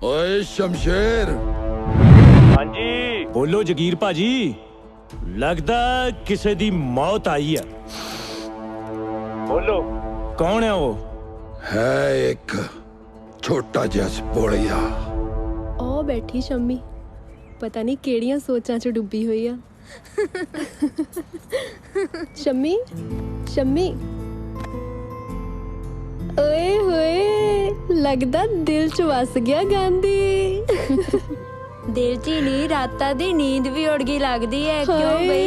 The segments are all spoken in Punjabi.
ओए शमशेर। हाँ जी बोलो जगीर भाजी, लगदा किसे दी मौत आई है। बोलो कौन है वो? है एक छोटा जिहा भोलिया। ओ बैठी शम्मी, पता नहीं केड़ियां सोचां च डुब्बी हुई आ। शम्मी शम्मी, ओए होए, लगदा दिल च वस गया गांधी। दिल च ही नहीं, राता दी नींद भी उड़ गई लगदी है। क्यों बई?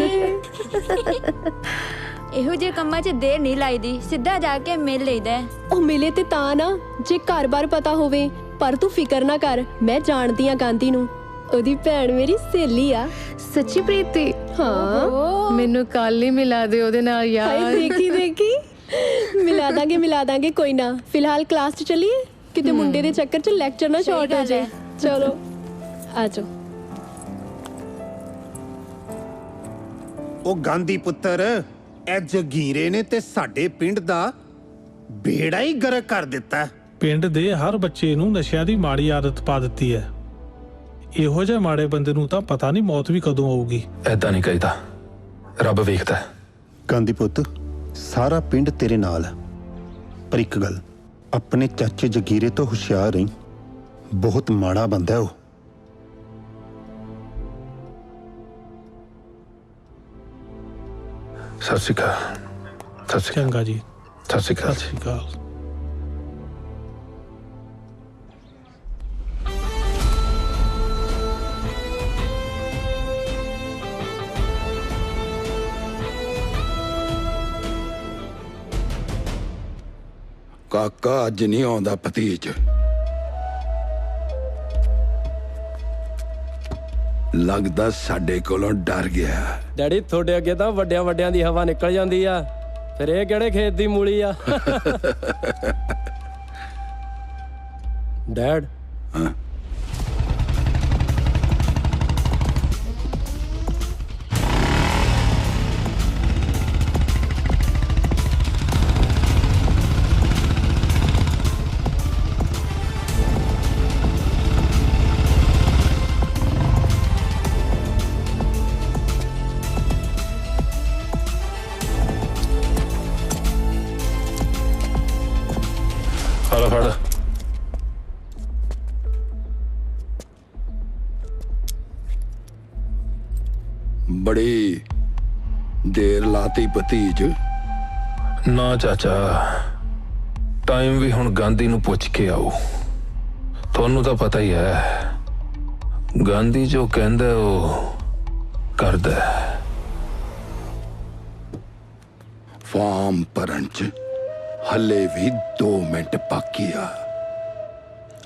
ਇਹੋ ਜਿਹੇ ਕੰਮਾਂ 'ਚ ਦੇਰ ਨਹੀਂ ਲਾਈਦੀ, ਸਿੱਧਾ ਜਾ ਕੇ ਮਿਲ ਲਈਦਾ। ਉਹ ਮਿਲੇ ਤੇ ਤਾਂ ਨਾ, ਜੇ ਘਰ-ਬਾਰ ਪਤਾ ਹੋਵੇ। ਪਰ ਤੂੰ ਫਿਕਰ ਨਾ ਕਰ, ਮੈਂ ਜਾਣਦੀ ਆ ਗਾਂਧੀ ਨੂੰ। ਉਹਦੀ ਭੈਣ ਮੇਰੀ ਸਹੇਲੀ ਆ। ਸੱਚੀ ਪ੍ਰੀਤੀ? ਹਾਂ, ਮੈਨੂੰ ਕੱਲ ਹੀ ਮਿਲਾ ਦੇ ਉਹਦੇ ਨਾਲ ਯਾਰ। ਹਾਏ ਦੇਖੀ ਦੇਖੀ, ਮਿਲਾ ਦਾਂਗੇ ਕੋਈ ਨਾ। ਫਿਲਹਾਲ ਕਲਾਸ 'ਚ ਚੱਲੀਏ, ਕਿਤੇ ਮੁੰਡੇ ਦੇ ਚੱਕਰ 'ਚ ਲੈਕਚਰ ਨਾ ਸ਼ਾਰਟ ਹੋ ਜਾਏ। ਚਲੋ ਆ ਜਾਓ। ਉਹ ਗਾਂਧੀ ਪੁੱਤਰ, ਇਹ ਜਗੀਰੇ ਨੇ ਤੇ ਸਾਡੇ ਪਿੰਡ ਦਾ ਬੇੜਾ ਹੀ ਗਰਕ ਕਰ ਦਿੱਤਾ। ਪਿੰਡ ਦੇ ਹਰ ਬੱਚੇ ਨੂੰ ਨਸ਼ਿਆਂ ਦੀ ਮਾੜੀ ਆਦਤ ਪਾ ਦਿੱਤੀ ਹੈ। ਇਹੋ ਜਿਹੇ ਮਾੜੇ ਬੰਦੇ ਨੂੰ ਤਾਂ ਪਤਾ ਨਹੀਂ ਮੌਤ ਵੀ ਕਦੋਂ ਆਊਗੀ। ਐਦਾਂ ਨਹੀਂ ਕਹੀਦਾ, ਰੱਬ ਵੇਖਦਾ। ਗਾਂਧੀ ਪੁੱਤ, ਸਾਰਾ ਪਿੰਡ ਤੇਰੇ ਨਾਲ ਹੈ, ਪਰ ਇੱਕ ਗੱਲ, ਆਪਣੇ ਚਾਚੇ ਜਗੀਰੇ ਤੋਂ ਹੁਸ਼ਿਆਰ ਰਹੀਂ। ਬਹੁਤ ਮਾੜਾ ਬੰਦਾ ਉਹ। ਸਤਿ ਸ਼੍ਰੀ ਅਕਾਲ। ਸਤਿ ਸ਼੍ਰੀ ਅਕਾਲ। ਚੰਗਾ ਜੀ। ਸਤਿ ਸ਼੍ਰੀ ਅਕਾਲ। ਸਤਿ ਸ਼੍ਰੀ ਅਕਾਲ। काका अज नहीं आउंदा भतीज। लगदा साडे कोलों डर गया। डैडी थोड़े अगे तो वड्डियां वड्डियां दी हवा निकल जाती आ, फिर ये केड़े खेत दी मूली आ। डैड हाँ? ਹਲੋ ਫੜ। बड़ी देर लाती भतीज। ਨਾ ਚਾਚਾ, ਟਾਈਮ ਵੀ ਹੁਣ ਗਾਂਧੀ ਨੂੰ ਪੁੱਛ ਕੇ ਆਓ। ਤੁਹਾਨੂੰ ਤਾਂ ਪਤਾ ਹੀ ਹੈ, ਗਾਂਧੀ ਜੋ ਕਹਿੰਦਾ ਉਹ ਕਰਦਾ। फॉर्म भरन च हले भी 2 मिनट बाकी आ।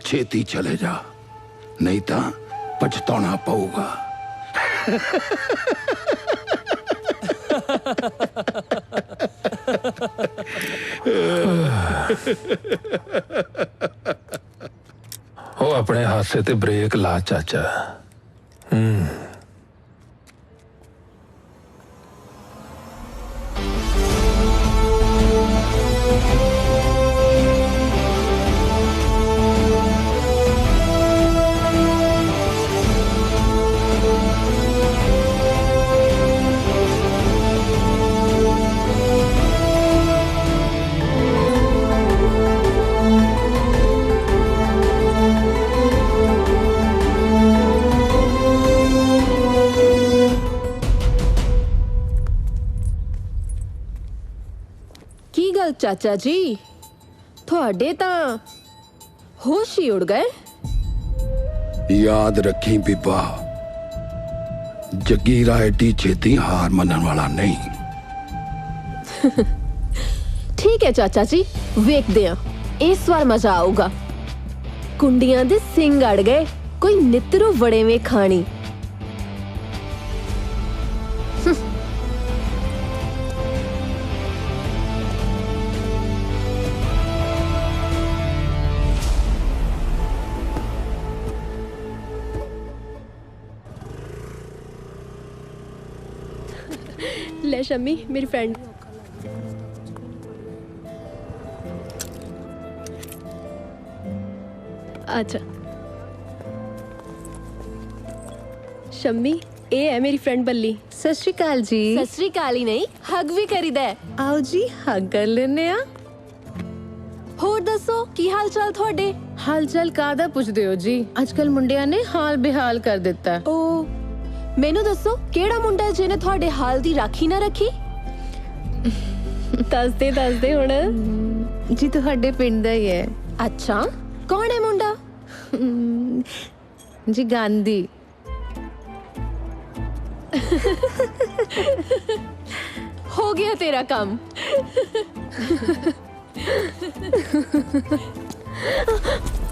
छेती चले जा, नहीं तो पछताना पऊगा। ਉਹ ਆਪਣੇ ਹਾਸੇ ਤੇ ਬ੍ਰੇਕ ਲਾ ਚਾਚਾ। ਚਾਚਾ ਜੀ, ਤੁਹਾਡੇ ਤਾਂ ਹੋਸ਼ ਹੀ ਉੜ ਗਏ। याद रखी बीबा, जगीरा एडी छेती हार मनन वाला नहीं। ठीक है चाचा जी, वेखदे हैं, इस बार मजा आऊगा। कुंडियां दे सिंग अड़ गए, कोई नित्रो वड़े में खानी। ले शम्मी मेरी फ्रेंड। अच्छा शम्मी ये है मेरी फ्रेंड बल्ली। सत श्री अकाल जी। सत श्री अकाल ही नहीं हग भी करीदा है। आओ जी हग कर लेने आ। होर दसो की हाल चाल थोड़े? हाल चाल कादा पुछदे हो जी, आजकल मुंडिया ने हाल बेहाल कर दिता है। ओ मैनू दसो केड़ा मुंडा है जिन्हें थोड़े हाल दी राखी ना रखी? दस दे हुण। जी तुहाडे पिंड दा ही है। अच्छा कौन है मुंडा? जी गांधी। हो गया तेरा काम।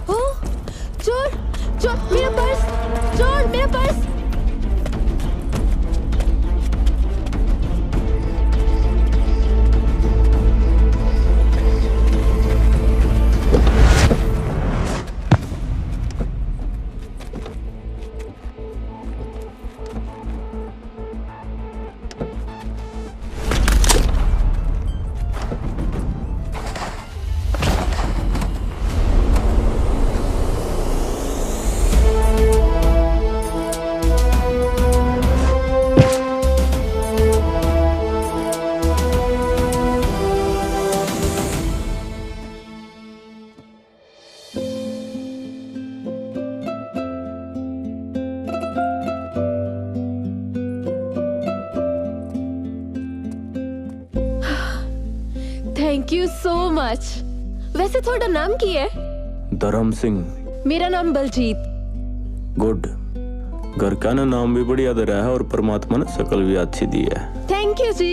ओ चोर चोर मेरा पर्स, चोर मेरा purse. Thank you so much. वैसे थोड़ा नाम की है? धर्म सिंह। मेरा नाम बलजीत। गुड। घर का ना नाम भी बढ़िया दे रहा है और परमात्मा ने शकल भी अच्छी दी है। थैंक यू जी।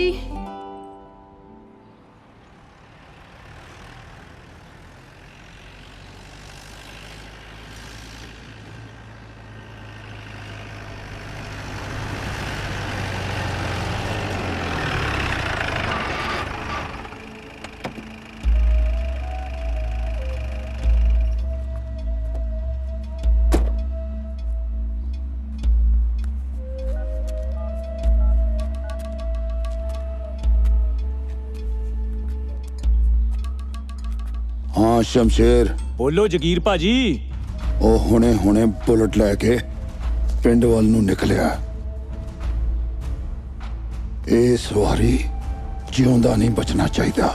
हाँ शमशेर। बोलो जगीर भाजी। ਉਹ ਹੁਣੇ ਬੁਲਟ ਲੈ ਕੇ ਪਿੰਡ ਵੱਲ ਨੂੰ ਨਿਕਲਿਆ। ਇਸ ਵਾਰੀ ਜਿਉਂਦਾ ਨਹੀਂ ਬਚਣਾ ਚਾਹੀਦਾ।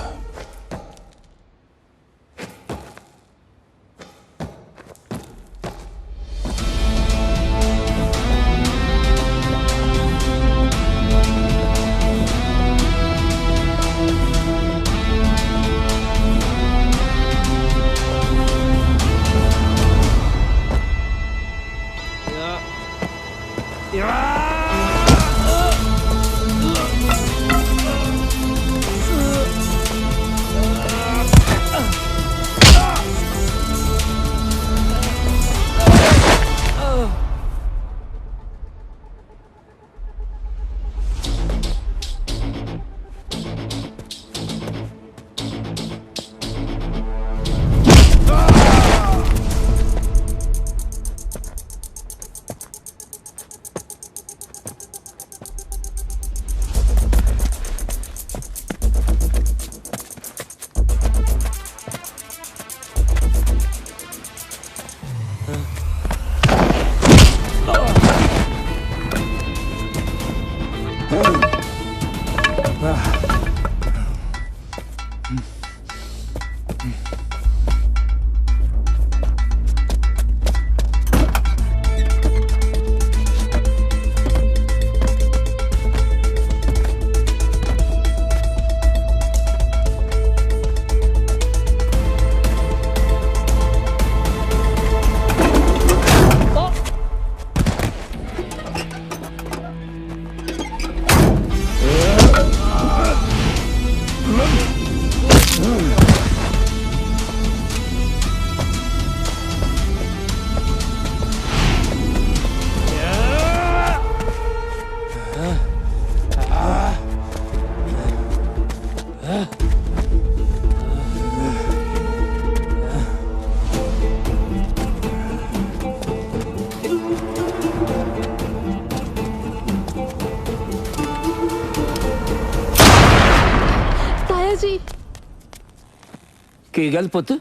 ਕੀ ਗੱਲ ਪੁੱਤ?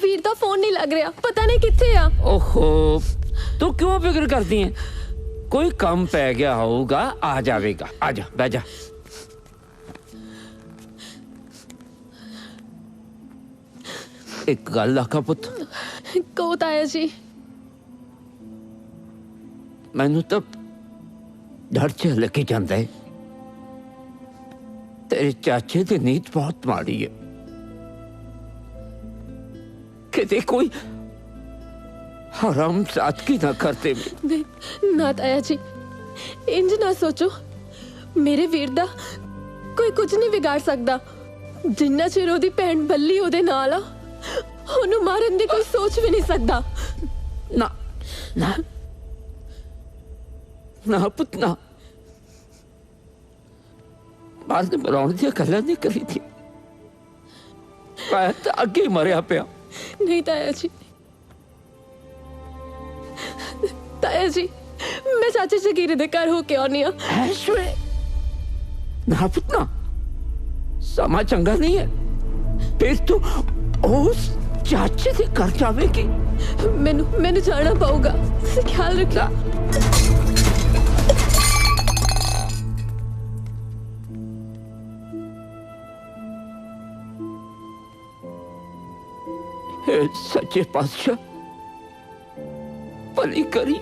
ਵੀਰ ਦਾ ਫੋਨ ਨਹੀਂ ਲੱਗ ਰਿਹਾ, ਪਤਾ ਨਹੀਂ ਕਿੱਥੇ ਆ। ਓਹੋ, ਤੂੰ ਕਿਉਂ ਫਿਕਰ ਕਰਦੀ ਹੈ? ਕੋਈ ਕੰਮ ਪੈ ਗਿਆ ਹੋਊਗਾ, ਆ ਜਾਵੇਗਾ। ਆ ਜਾ, ਬਹਿ ਜਾ। ਇੱਕ ਗੱਲ ਆਖਾਂ ਪੁੱਤ, ਕਹੋ ਤਾਇਆ ਜੀ। ਮੈਨੂੰ ਤਾਂ ਡਰ ਜਿਹਾ ਲੱਗੀ ਜਾਂਦਾ ਹੈ। ਤੇਰੇ ਚਾਚੇ ਦੀ ਨੀਤ ਬਹੁਤ ਮਾੜੀ ਹੈ। ਕਿਤੇ ਕੋਈ ਹਰਾਮ ਸਾਦਗੀ ਨਾ ਕਰਤੇ। ਨਹੀਂ ਨਾ ਤਾਇਆ ਜੀ, ਇੰਜ ਨਾ ਸੋਚੋ। ਮੇਰੇ ਵੀਰ ਦਾ ਕੋਈ ਕੁਝ ਨਹੀਂ ਵਿਗਾੜ ਸਕਦਾ। ਜਿੰਨਾ ਚਿਰ ਉਹਦੀ ਭੈਣ ਬੱਲੀ ਉਹਦੇ ਨਾਲ ਆ, ਉਹਨੂੰ ਮਾਰਨ ਦੀ ਕੋਈ ਸੋਚ ਵੀ ਨਹੀਂ ਸਕਦਾ। ਨਾ ਨਾ ਨਾ ਪੁੱਤ ਨਾ, ਬਾਅਦ में ਮਰਾਉਣ ਦੀਆਂ ਗੱਲਾਂ ਨਹੀਂ ਕਰੀ ਥੀ। ਮੈਂ ਤਾਂ ਅੱਗੇ ਮਰਿਆ ਪਿਆ। ਨਹੀਂ ਤਾਇਆ ਜੀ, ਤਾਇਆ ਜੀ ਮੈਂ ਚਾਚੇ ਜਗੀਰੇ ਦੇ ਘਰ ਹੋ ਕੇ ਆਉਣੀ ਆ। ਨਾ ਪੁੱਤ ਨਾ, ਸਮਾਂ ਚੰਗਾ ਨਹੀਂ ਹੈ। ਫਿਰ ਤੂੰ ਉਸ ਚਾਚੇ ਦੇ ਘਰ ਜਾਵੇਗੀ। ਮੈਨੂੰ ਜਾਣਾ ਪਊਗਾ। ਖਿਆਲ ਰੱਖਿਆ। सच्चे पातशाह भली करी,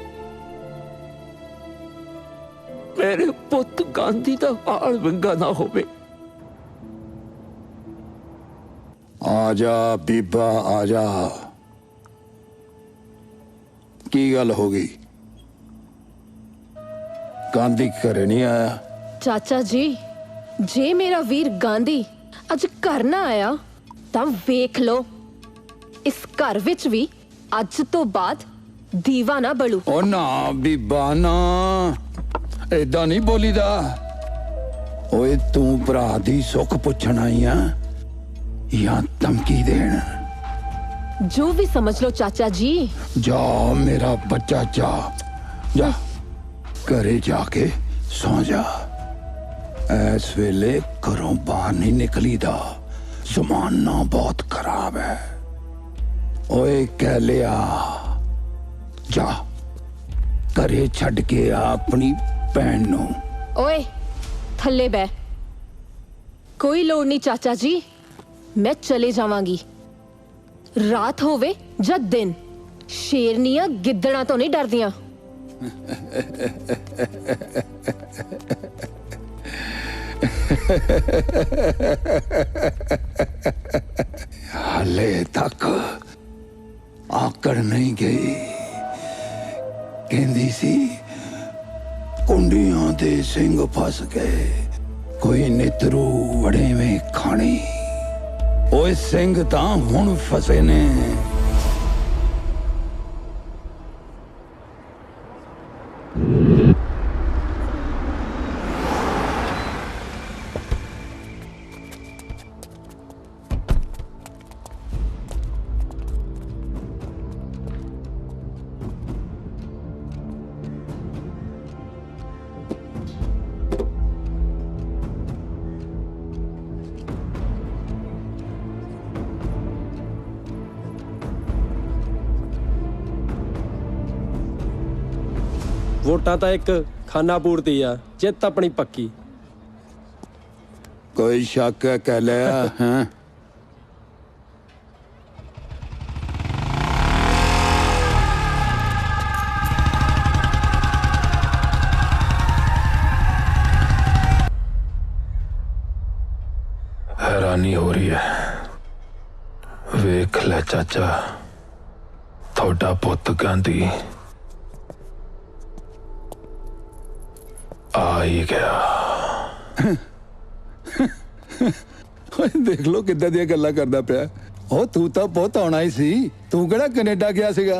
मेरे पुत गांधी दा हाल विंगा ना होवे। आजा बीबा आजा। की गल हो गई? गांधी घरे नहीं आया? चाचा जी, जे मेरा वीर गांधी अज घर ना आया तां वेख लो, इस घर विच भी अज तो बाद दीवा ना बलू। ओ ना बीबा ना, ऐदा नहीं बोलीदा। ओए तू भरा दी सुख पुछण आई आ या धमकी देण? जो भी समझ लो चाचा जी। जा मेरा बच्चा जा, जा घरे जाके सौ जा। इस वेले घरों बाहर नहीं निकली दा, जमाना बहुत खराब है। ओए कह लिया, जा घरे छड़ के आ अपनी भैन नू। ओए थल्ले बह। कोई लोड़ नहीं चाचा जी, मैं चले जावांगी। रात होवे या दिन, शेरनियां गिद्दड़ा तो नहीं डरदियां। हाले तक आकड़ नहीं गई। कहंदी सी कुंडियां दे सिंग फस गए, कोई नितरू वड़े में खानी। ओए सिंग तां हुण फसे ने। ਵੋਟਾਂ ਤਾਂ ਇੱਕ ਖਾਨਾ ਪੂਰਤੀ ਆ, ਜਿੱਤ ਆਪਣੀ ਪੱਕੀ। कोई शक है कह लिया हैं? हैरानी हो रही है। वेख ले चाचा, थोड़ा पुत गांधी आ ही गया। देख लो किद्दां दियां गल्लां करदा पिया। ओ तू तां बहुत आउणा ही सी, तू किहड़ा कनेडा गया सीगा?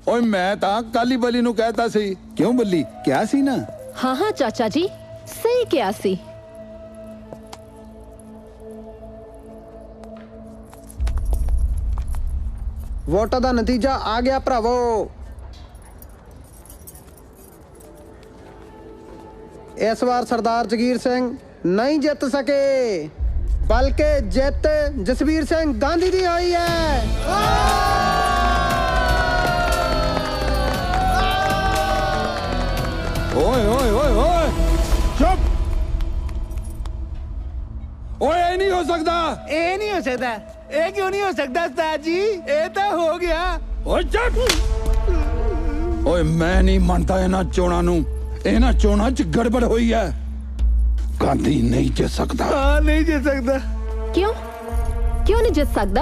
ओए मैं तां काली बली नू कहता सी। क्यों बल्ली, क्या सी ना? हाँ हाँ चाचा जी, सही क्या सी। ਵੋਟਾਂ ਦਾ ਨਤੀਜਾ ਆ ਗਿਆ ਭਰਾਵੋ। ਇਸ ਵਾਰ ਸਰਦਾਰ ਜਗੀਰ ਸਿੰਘ ਨਹੀਂ ਜਿੱਤ ਸਕੇ, बल्कि जित जसवीर सिंह गांधी दी हुई है। ओए ओए ओए ओए चुप। ओए ये नहीं हो सकता, ये नहीं हो सकता। ये क्यों नहीं हो सकता उस्ताद जी? ये तो हो गया। ओए चुप। ओए मैं नहीं मानता इन्हां चोणां नूं। इन्हां चोणां च गड़बड़ हुई है। गांधी नहीं जित सकता। हाँ नहीं जित सकता। क्यों क्यों नहीं जित सकता?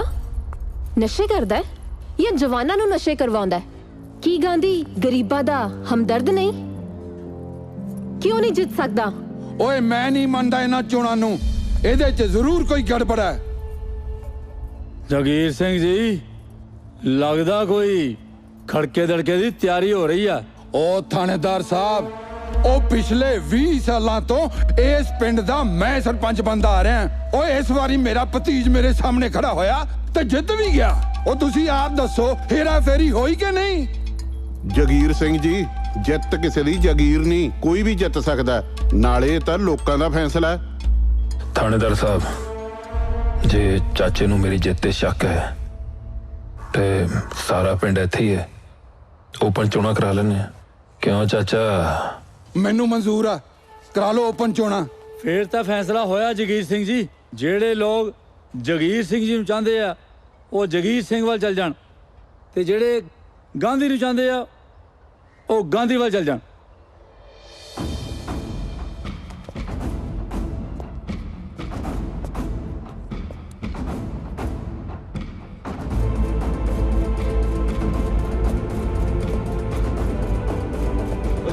नशे करदा है या जवानां नूं नशे करवाउंदा है? की गांधी गरीबां दा हमदर्द नहीं? क्यों नहीं जित सकता? ओए मैं नहीं मानता इन्हां चोणां नूं। ਇਹਦੇ ਚ ਜ਼ਰੂਰ ਕੋਈ ਗੜਬੜ ਹੈ। ਜਗੀਰ ਸਿੰਘ ਜੀ ਲੱਗਦਾ ਕੋਈ ਖੜਕੇ ਦੜਕੇ ਦੀ ਤਿਆਰੀ ਹੋ ਰਹੀ ਆ। ਉਹ ਥਾਣੇਦਾਰ ਸਾਹਿਬ, ਉਹ ਪਿਛਲੇ 20 ਸਾਲਾਂ ਤੋਂ ਇਸ ਪਿੰਡ ਦਾ ਮੈਂ ਸਰਪੰਚ ਬਣਦਾ ਆ ਰਿਹਾ। ਓਏ ਇਸ ਵਾਰੀ ਮੇਰਾ ਭਤੀਜ ਮੇਰੇ ਸਾਹਮਣੇ ਖੜਾ ਹੋਇਆ ਤੇ ਜਿੱਤ ਵੀ ਗਿਆ। ਉਹ ਤੁਸੀਂ ਆਪ ਦੱਸੋ ਹੇਰਾ ਫੇਰੀ ਹੋਈ ਕਿ ਨਹੀਂ? ਜਗੀਰ ਸਿੰਘ ਜੀ ਜਿੱਤ ਕਿਸੇ ਦੀ ਜਗੀਰ ਨਹੀਂ, ਕੋਈ ਵੀ ਜਿੱਤ ਸਕਦਾ। ਨਾਲੇ ਤਾਂ ਲੋਕਾਂ ਦਾ ਫੈਸਲਾ ਹੈ। थानेदार साहब जे चाचे नू मेरी जित ते शक है ते सारा पिंड इत्थे ही है, ओपन चोणा करा लेने। क्यों चाचा? ਮੈਨੂੰ ਮਨਜ਼ੂਰ ਆ, ਕਰਾ ਲਓ ਓਪਨ ਚੋਣਾਂ। ਫੇਰ ਤਾਂ ਫੈਸਲਾ ਹੋਇਆ ਜਗੀਰ ਸਿੰਘ ਜੀ। ਜਿਹੜੇ ਲੋਕ ਜਗੀਰ ਸਿੰਘ ਜੀ ਨੂੰ ਚਾਹੁੰਦੇ ਆ ਉਹ ਜਗੀਰ ਸਿੰਘ ਵੱਲ ਚੱਲ ਜਾਣ ਤੇ ਜਿਹੜੇ ਗਾਂਧੀ ਨੂੰ ਚਾਹੁੰਦੇ ਆ ਉਹ ਗਾਂਧੀ ਵੱਲ ਚੱਲ ਜਾਣ।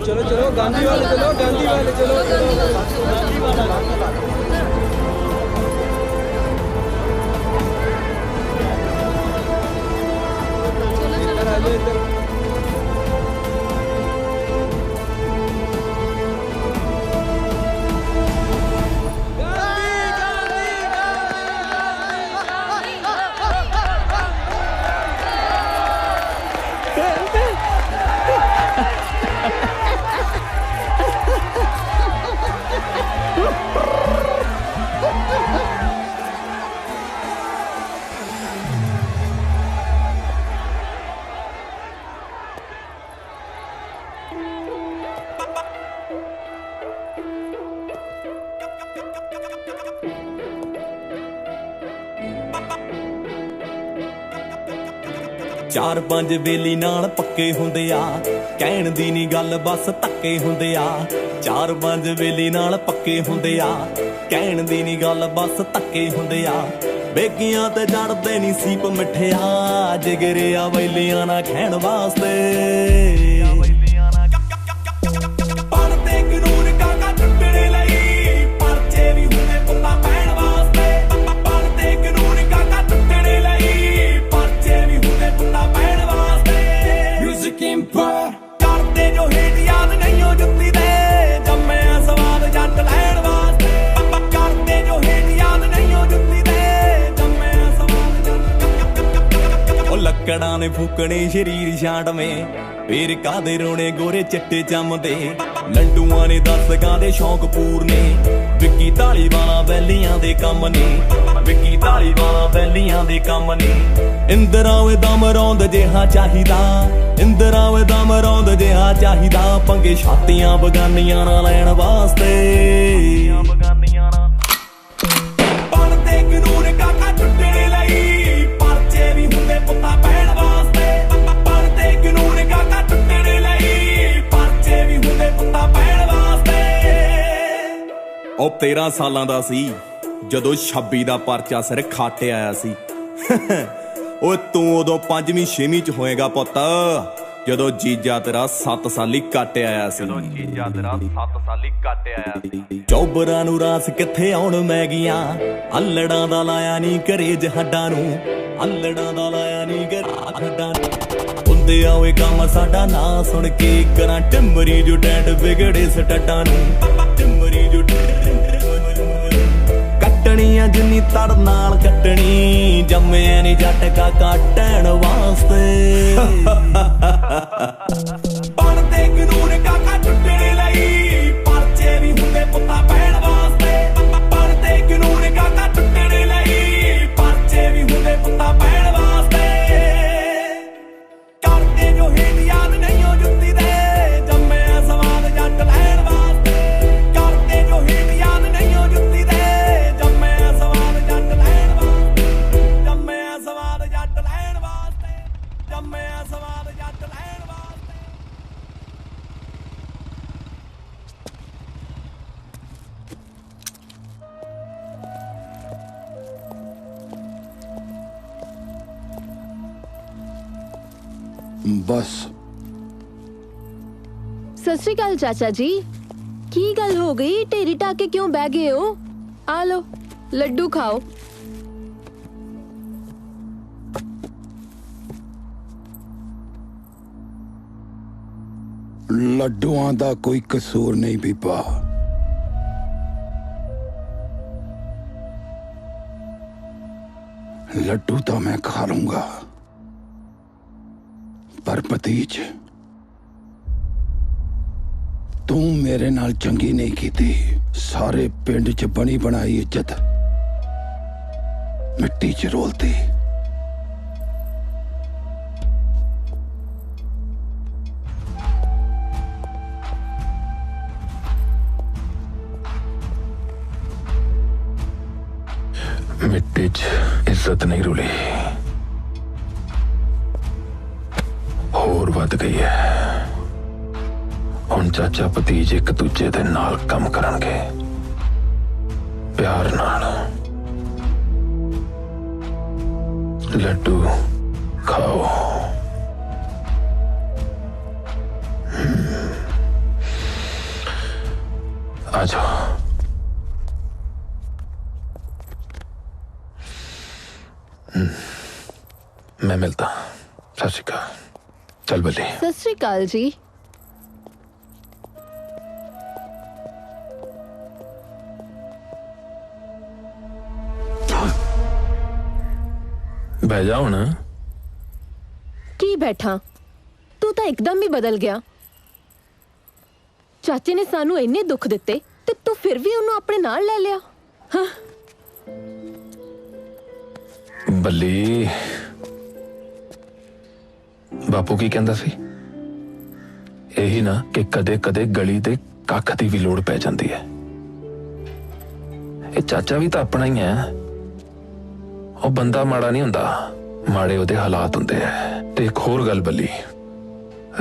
चलो चलो गांधी वाले चलो, गांधी वाले चलो, गांधी वाला। ਚਾਰ ਪੰਜ ਵੇਲੀ ਨਾਲ ਪੱਕੇ ਹੁੰਦੇ ਆ, ਕਹਿਣ ਦੀ ਨੀ ਗੱਲ ਬਸ ਧੱਕੇ ਹੁੰਦੇ ਆ। ਚਾਰ ਪੰਜ ਵੇਲੀ ਨਾਲ ਪੱਕੇ ਹੁੰਦੇ ਆ, ਕਹਿਣ ਦੀ ਨੀ ਗੱਲ ਬਸ ਧੱਕੇ ਹੁੰਦੇ ਆ। ਬੇਗੀਆਂ ਤੇ ਚੜਦੇ ਨੀ ਸੀਪ ਮਿੱਠਿਆ, ਜਿਗਰਿਆ ਵੈਲੀਆਂ ਨਾ ਖੈਣ ਵਾਸਤੇ। ਪੜਦੇ ਕਾਨੂੰਨ ਕਾਕਾ ਟੁੱਟਣੇ ਲਈ, ਪਰਚੇ ਵੀ ਹੁੰਦੇ ਪੁੱਤਾਂ ਪੈਣ ਵਾਸਤੇ। ਪੜਦੇ ਕਾਨੂੰਨ ਕਾਕਾ ਟੁੱਟਣੇ ਲਈ, ਪਰਚੇ ਵੀ ਹੁੰਦੇ ਪੁੱਤਾਂ ਪੈਣ ਵਾਸਤੇ। ਮਿਊਜ਼ਿਕ ਇੰਪਾਇਰ ਕਰਦੇ ਜੋ ਹਿੱਟ ਯਾਦ ਨਹੀਂ ਉਹ ਜੁੱਤੀ ਦੇ, ਜੰਮਿਆ ਸਵਾਦ ਜੱਟ ਲੈਣ ਵਾਸਤੇ। ਕਰਦੇ ਜੋ ਹਿੱਟ ਯਾਦ ਨਹੀਂ ਉਹ ਜੁੱਤੀ ਦੇ, ਜੰਮਿਆ ਸਵਾਦ ਜੱਟ। ਉਹ ਲੱਕੜਾਂ ਨੇ ਫੂਕਣੇ ਸ਼ਰੀਰ ਛਾਂਟਵੇਂ, ਫੇਰ ਕਾਦੇ ਰੋਣੇ ਗੋਰੇ ਚਿੱਟੇ ਚੰਮਦੇ। ਲੰਡੂਆਂ ਨੇ 10 ਗਾਂ ਦੇ ਸ਼ੌਂਕ ਪੂਰਨੇ, ਵਿੱਕੀ ਧਾਲੀਵਾਲਾਂ ਬੈਲੀਆਂ ਦੇ ਕੰਮ ਨੇ। ਵਿੱਕੀ ਧਾਲੀਵਾਲਾਂ ਬੈਲੀਆਂ ਦੇ ਕੰਮ ਨੇ। ਇੰਦਰਾਂ ਵੇ ਦਮ ਰੌਂਦ ਜਿਹਾ ਚਾਹੀਦਾ, ਇੰਦਰਾਂ ਵੇ ਦਮ ਰੌਂਦ ਜਿਹਾ ਚਾਹੀਦਾ। ਪੰਗੇ ਛਾਤੀਆਂ ਬਗਾਨੀਆਂ ਨਾਲ ਲੈਣ ਵਾਸਤੇ। ਬਣਦੇ ਕਾਨੂੰਨ ਕਾਕਾ ਟੁੱਟਣੇ ਲਈ, ਪਰਚੇ ਵੀ ਹੁੰਦੇ ਪੁੱਤਾਂ ਪੈਣ ਵਾਸਤੇ। ਬਣਦੇ ਕਾਨੂੰਨ ਕਾਕਾ ਟੁੱਟਣੇ ਲਈ, ਪਰਚੇ ਵੀ ਹੁੰਦੇ ਪੁੱਤਾਂ ਪੈਣ ਵਾਸਤੇ। ਉਹ 13 ਸਾਲਾਂ ਦਾ ਸੀ ਜਦੋਂ 26 ਦਾ ਪਰਚਾ ਸਿਰ ਖਾਟੇ ਆਇਆ ਸੀ। ਓਏ ਤੂੰ ਉਦੋਂ 5ਵੀਂ 6ਵੀਂ ਚ ਹੋਏਗਾ ਪੁੱਤ, ਜਦੋਂ ਜੀਜਾ ਤੇਰਾ 7 ਸਾਲੀ ਕੱਟ ਆਇਆ ਸੀ। ਜਦੋਂ ਜੀਜਾ ਤੇਰਾ 7 ਸਾਲੀ ਕੱਟ ਆਇਆ ਸੀ। ਚੌਬਰਾਂ ਨੂੰ ਰਾਸ ਕਿੱਥੇ ਆਉਣ ਮੈਗੀਆਂ, ਅੱਲੜਾਂ ਦਾ ਲਾਇਆ ਨੀ ਘਰੇ ਜਹੱਡਾਂ ਨੂੰ। ਅੱਲੜਾਂ ਦਾ ਲਾਇਆ ਨੀ ਘਰੇ ਹੱਡਾਂ ਨੂੰ। ਹੁੰਦੇ ਆਵੇ ਕੰਮ ਸਾਡਾ ਨਾ ਸੁਣ ਕੇ, ਕਰਾਂ ਟਿੰਮਰੀ ਜੋ ਡੈਂਡ ਵਿਗੜੇ ਸਟੱਟਾਂ ਨੂੰ। ਟਿੰਮਰੀ ਜੋ ਕੱਟਣੀਆਂ ਜਿੰਨੀ ਤੜ ਨਾਲ ਕੱਟਣੀ, ਜੰਮਿਆ ਨੀ ਜੱਟ ਕਾਕਾ ਟਹਿਣ ਵਾਸਤੇ। ਬਣਦੇ ਕਾਨੂੰਨ ਕਾਕਾ ਟੁੱਟਣੇ ਲਈ, ਪਰਚੇ ਵੀ ਹੁੰਦੇ ਪੁੱਤਾਂ ਪੈਣ ਵਾਸਤੇ। ਬਣਦੇ ਕਾਨੂੰਨ ਕਾਕਾ ਟੁੱਟਣੇ बस सत श्री अकाल चाचा जी। की गल हो गई, ढेरी टाके क्यों बह गए हो? आ लो लड्डू खाओ। लड्डुआं दा कोई कसूर नहीं बीबा। लड्डू तो मैं खा लूंगा, पर भतीज तू मेरे नाल चंगी नहीं कीती। सारे पिंड च बनी बनाई इज्जत मिट्टी च रोलती। मिट्टी च इज्जत नहीं रुली, होर वध गई है। हुण चाचा भतीज एक दूजे दे नाल कम करनगे, प्यार नाल। लड्डू खाओ। आ जाओ। मैं मिलता। सत श्री अकाल। चल बल्ली। सत श्री अकाल जी। बह जाओ ना। की बैठा? तू तो एकदम ही बदल गया। चाचे ने सानू इन्ने दुख दिते ते तू फिर भी उन्होंने अपने नाल ले लिया। हाँ? बल्ली, बापू की कहंदा सी? यही ना कि कदे कदे गली दे कख दी भी लोड़ पै जाती है। ये चाचा भी तो अपना ही है। वो बंदा माड़ा नहीं हुंदा, माड़े ओदे हालात हुंदे है। ते एक होर गल बल्ली,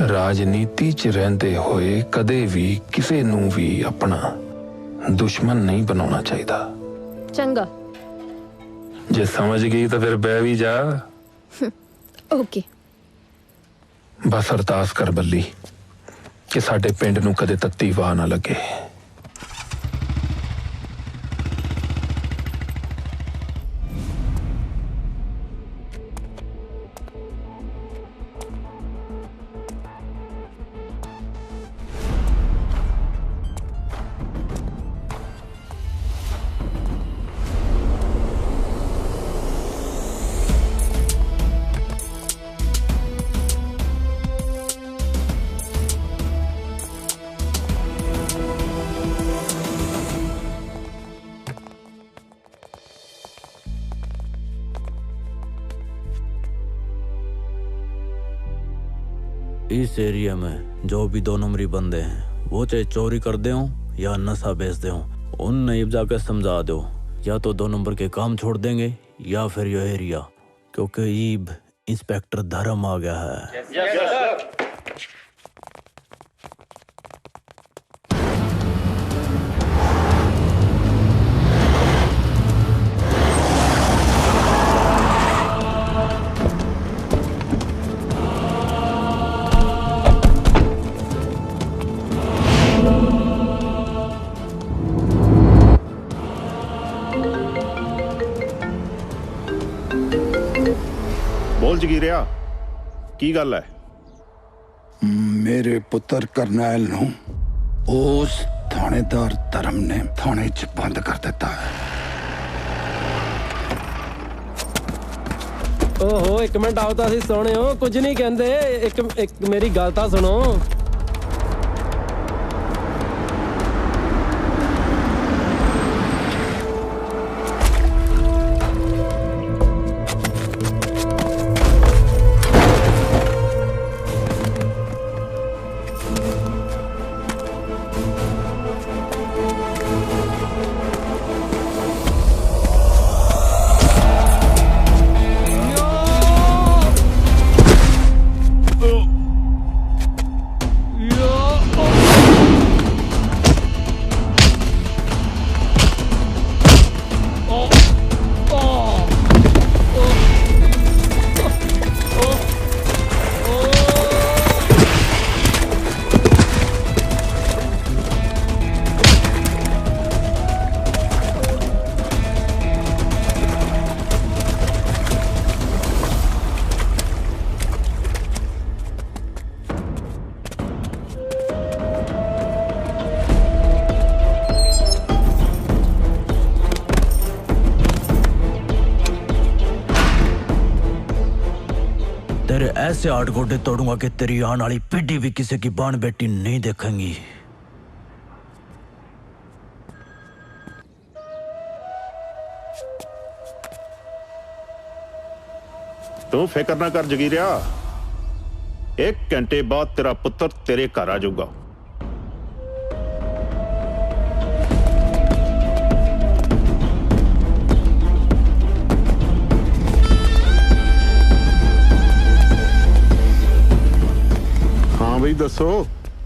राजनीति च रहिंदे होए कदे भी किसे नूं भी अपना दुश्मन नहीं बनाना चाहिदा। चंगा। जे समझ गई तो फिर बह भी जा। ओके। बस अरदास कर बल्ली कि साडे पिंड नूं कदे तत्ती वाह ना लगे। इस एरिया में जो भी 2 नंबरी बंदे हैं, वो चाहे चोरी कर दे हो या नशा बेचते हो, उन नईब जाकर समझा दो, या तो 2 नंबर के काम छोड़ देंगे या फिर ये एरिया, क्योंकि ईब इंस्पेक्टर धर्म आ गया है। बोल जगीरिया, की गल है? मेरे पुत्र करनैल नूं उस थानेदार धर्म ने थाने च बंद कर दिता है। ओहो, एक मिनट आओ तो सोने हो, कुछ नहीं कहते। एक मेरी गल तो सुनो। तेरे ऐसे आठ गोडे तोड़ूंगा कि तेरी आने वाली पीढ़ी भी किसी की बाण बेटी नहीं देखेंगी। तू फिक्र ना कर जगीरिया, 1 घंटे बाद तेरा पुत्र तेरे घर आ जाऊगा। हाँ बई दसो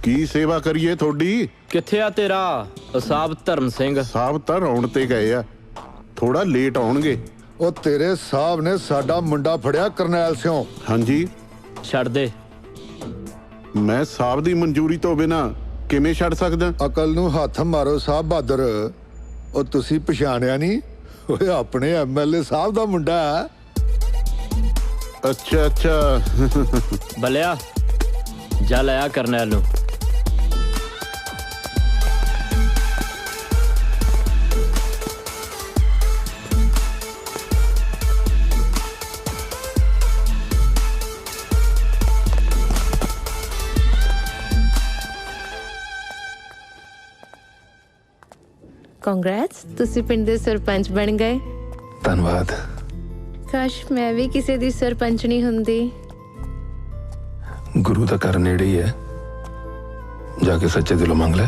की सेवा करिए थोड़ी? किथे आ तेरा साहब धर्म सिंह? साहब तो आउण ते गए आ, थोड़ा लेट आउणगे। ਉਹ ਤੇਰੇ ਸਾਹਿਬ ਨੇ ਸਾਡਾ ਮੁੰਡਾ ਫੜਿਆ ਕਰਨੈਲ ਸਿਓ। ਹਾਂਜੀ ਛੱਡ ਦੇ। ਮੈਂ ਸਾਹਿਬ ਦੀ ਮਨਜ਼ੂਰੀ ਤੋਂ ਬਿਨਾ ਕਿਵੇਂ ਛੱਡ ਸਕਦਾ? ਅਕਲ ਨੂੰ ਹੱਥ ਮਾਰੋ ਸਾਹਿਬ ਬਹਾਦਰ, ਉਹ ਤੁਸੀਂ ਪਛਾਣਿਆ ਨਹੀਂ? ਓਏ ਆਪਣੇ ਐਮਐਲਏ ਸਾਹਿਬ ਦਾ ਮੁੰਡਾ ਹੈ। ਅੱਛਾ ਅੱਛਾ ਬੱਲਿਆ ਜਾ ਲਿਆ ਕਰਨੈਲ ਨੂੰ। ਕਾਂਗਰੈਟਸ, ਤੁਸੀਂ ਪਿੰਡ ਦੇ ਸਰਪੰਚ ਬਣ ਗਏ। ਧੰਨਵਾਦ। ਕਾਸ਼ ਮੈਂ ਵੀ ਕਿਸੇ ਦੀ ਸਰਪੰਚਣੀ ਹੁੰਦੀ। गुरु का घर नेड़े ही है, जाके सच्चे दिलों मांग ले,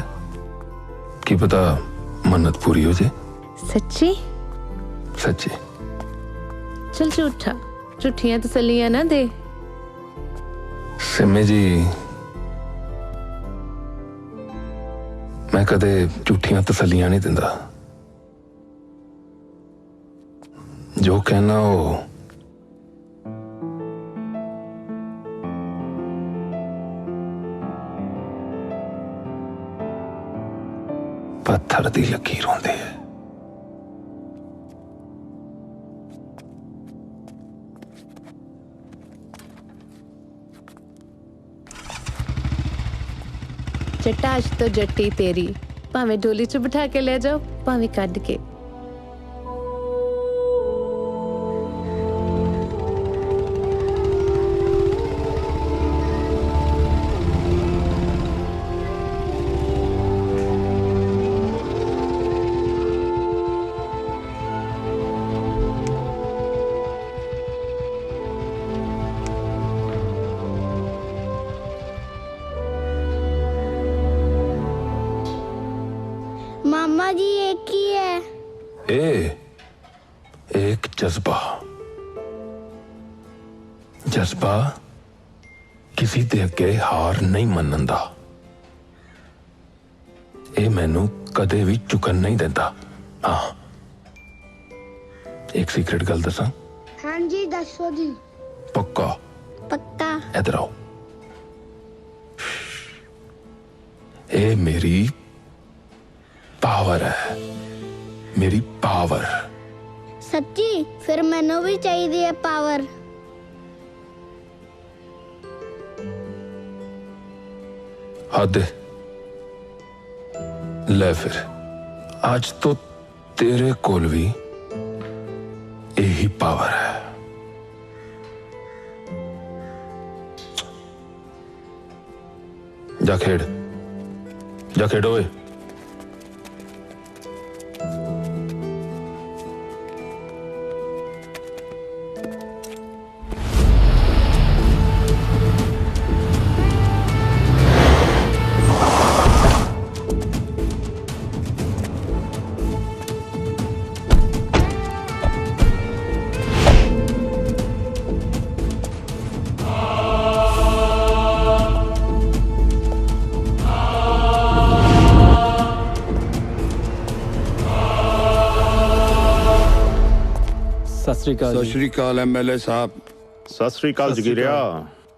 की पता मन्नत पूरी हो जाए। सच्ची? सच्ची। चल झूठा, झूठियां तसल्लियां ना दे। सिम्मे जी, मैं कदे झूठियां तसल्लियां नहीं दिंदा। जो कहना वो पत्थर दी लकीर होंदी है। चटाश तो जट्टी तेरी, भावें डोली च बिठा के ले जाओ, भावें कट के। मामा जी एक ही है। एक जज्बा, जज्बा किसी दे अगे हार नहीं मनन दा। ए मैनू कदे भी चुकन नहीं देता। हाँ, एक सीक्रेट गल दसा। हाँ जी दसो जी। पक्का? पक्का। इधर आओ। ए मेरी पावर है, मेरी पावर। सच्ची? फिर मैनू भी चाहिए है पावर। हद ले फिर, आज तो तेरे कोल भी यही पावर है। जा खेड़, जा खेड़ो। सत श्री अकाल एमएलए साहब। सत श्री अकाल जगीरिया,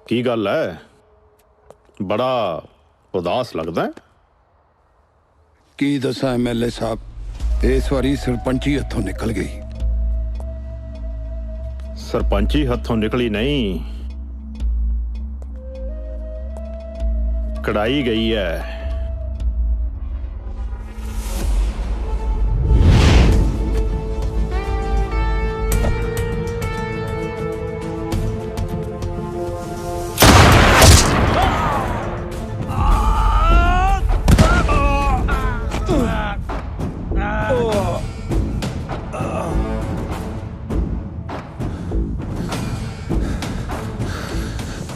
की गल है? बड़ा उदास लगदा है। की दसा एमएलए साहब, इस बारी सरपंची हथों निकल गई। सरपंची हथों निकली नहीं, कढ़ाई गई है।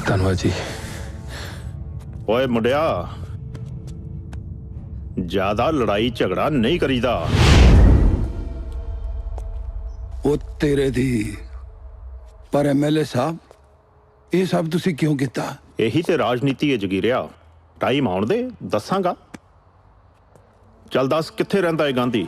ਧੰਨਵਾਦ ਜੀ। ਓਏ ਮੁੰਡਿਆ, ਜ਼ਿਆਦਾ ਲੜਾਈ ਝਗੜਾ ਨਹੀਂ ਕਰੀਦਾ। ਉਹ ਤੇਰੇ ਦੀ ਪਰ ਐਮਐਲਏ ਸਾਹਿਬ, ਇਹ ਸਭ ਤੁਸੀਂ ਕਿਉਂ ਕੀਤਾ? ਇਹੀ ਤੇ ਰਾਜਨੀਤੀ ਹੈ ਜਗੀਰਿਆ। ਟਾਈਮ ਆਉਣ ਦੇ, ਦੱਸਾਂਗਾ। ਚੱਲ ਦੱਸ, ਕਿੱਥੇ ਰਹਿੰਦਾ ਹੈ ਗਾਂਧੀ?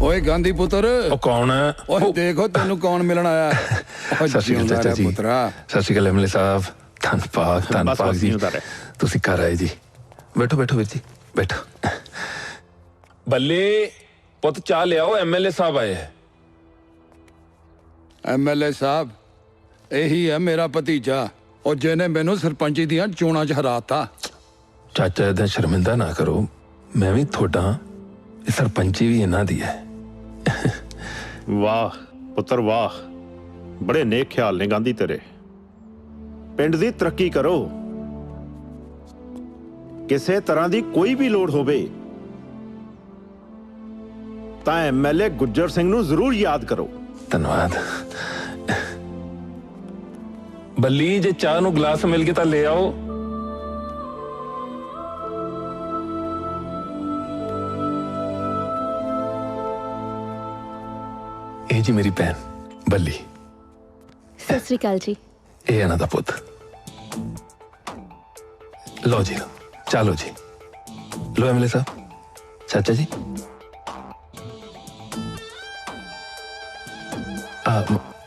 ਓਏ ਗਾਂਧੀ ਪੁੱਤਰ, ਉਹ ਕੌਣ ਹੈ? ਓਏ ਦੇਖੋ ਤੈਨੂੰ ਕੌਣ ਮਿਲਣ ਆਇਆ। ਸਤਿ ਸ਼੍ਰੀ ਅਕਾਲ ਚਾਚਾ ਜੀ। ਪੁੱਤਰਾ ਸਤਿ ਸ਼੍ਰੀ ਅਕਾਲ ਐਮਐਲਏ ਸਾਹਿਬ। ਧੰਨਵਾਦ ਜੀ, ਤੁਸੀਂ ਘਰ ਆਏ ਜੀ। ਬੈਠੋ ਬੈਠੋ ਵੀਰ ਜੀ, ਬੈਠੋ। ਬੱਲੇ ਪੁੱਤ, ਚਾਹ ਲਿਆਓ, ਐਮਐਲਏ ਸਾਹਿਬ ਆਏ ਹੈ। ਐਮਐਲਏ ਸਾਹਿਬ, ਇਹੀ ਹੈ ਮੇਰਾ ਭਤੀਜਾ, ਉਹ ਜਿਹਨੇ ਮੈਨੂੰ ਸਰਪੰਚੀ ਦੀਆਂ ਚੋਣਾਂ 'ਚ ਹਰਾਤਾ। ਚਾਚਾ ਏਦਾਂ ਸ਼ਰਮਿੰਦਾ ਨਾ ਕਰੋ, ਮੈਂ ਵੀ ਤੁਹਾਡਾ, ਸਰਪੰਚੀ ਵੀ ਇਹਨਾਂ ਦੀ ਹੈ। ਵਾਹ ਪੁੱਤਰ ਵਾਹ, ਬੜੇ ਨੇਕ ਖਿਆਲ ਨੇ ਗਾਂਧੀ ਤੇਰੇ। ਪਿੰਡ ਦੀ ਤਰੱਕੀ ਕਰੋ। ਕਿਸੇ ਤਰ੍ਹਾਂ ਦੀ ਕੋਈ ਵੀ ਲੋੜ ਹੋਵੇ ਤਾਂ ਐਮਐਲਏ ਗੁੱਜਰ ਸਿੰਘ ਨੂੰ ਜ਼ਰੂਰ ਯਾਦ ਕਰੋ। ਧੰਨਵਾਦ। ਬੱਲੀ, ਜੇ ਚਾਹ ਨੂੰ ਗਲਾਸ ਮਿਲ ਗਿਆ ਤਾਂ ਲੈ ਆਓ। ਇਹ ਜੀ ਮੇਰੀ ਭੈਣ ਬੱਲੀ। ਸਤਿ ਸ੍ਰੀ ਅਕਾਲ ਜੀ। ਇਹ ਇਹਨਾਂ ਦਾ ਪੁੱਤ। ਲਓ ਜੀ, ਚਲੋ ਜੀ, ਲਓ ਐਮਐਲਏ ਸਾਹਿਬ। ਚਾਚਾ ਜੀ,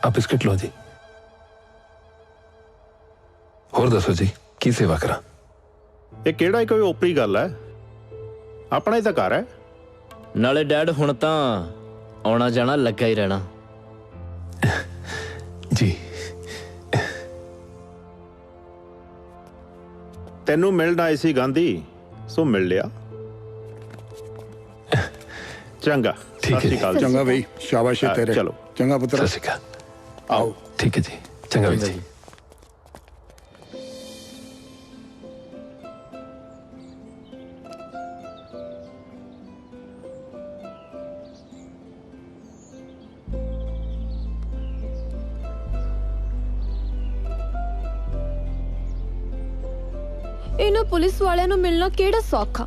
ਆ ਬਿਸਕਿਟ ਲਓ ਜੀ। ਹੋਰ ਦੱਸੋ ਜੀ, ਕੀ ਸੇਵਾ ਕਰਾਂ? ਇਹ ਕਿਹੜਾ ਕੋਈ ਓਪਰੀ ਗੱਲ ਹੈ? ਆਪਣਾ ਹੀ ਤਾਂ ਘਰ ਹੈ। ਨਾਲੇ ਡੈਡ, ਹੁਣ ਤਾਂ ਆਉਣਾ ਜਾਣਾ ਲੱਗਾ ਹੀ ਰਹਿਣਾ ਜੀ। ਤੈਨੂੰ ਮਿਲਣ ਆਏ ਸੀ ਗਾਂਧੀ, ਸੋ ਮਿਲ ਲਿਆ। ਚੰਗਾ, ਠੀਕ ਹੈ ਜੀ। ਚੰਗਾ ਬਈ, ਸ਼ਾਬਾਸ਼ ਹੈ ਤੇਰੇ। ਚਲੋ ਚੰਗਾ ਪੁੱਤਰ, ਸਤਿ ਸ਼੍ਰੀ ਅਕਾਲ। ਆਓ। ਠੀਕ ਹੈ ਜੀ, ਚੰਗਾ ਵੀਰ ਜੀ। ਇਹਨਾਂ ਪੁਲਿਸ ਵਾਲਿਆਂ ਨੂੰ ਮਿਲਣਾ ਕਿਹੜਾ ਸੌਖਾ,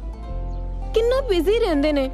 ਕਿੰਨਾ ਬਿਜ਼ੀ ਰਹਿੰਦੇ ਨੇ।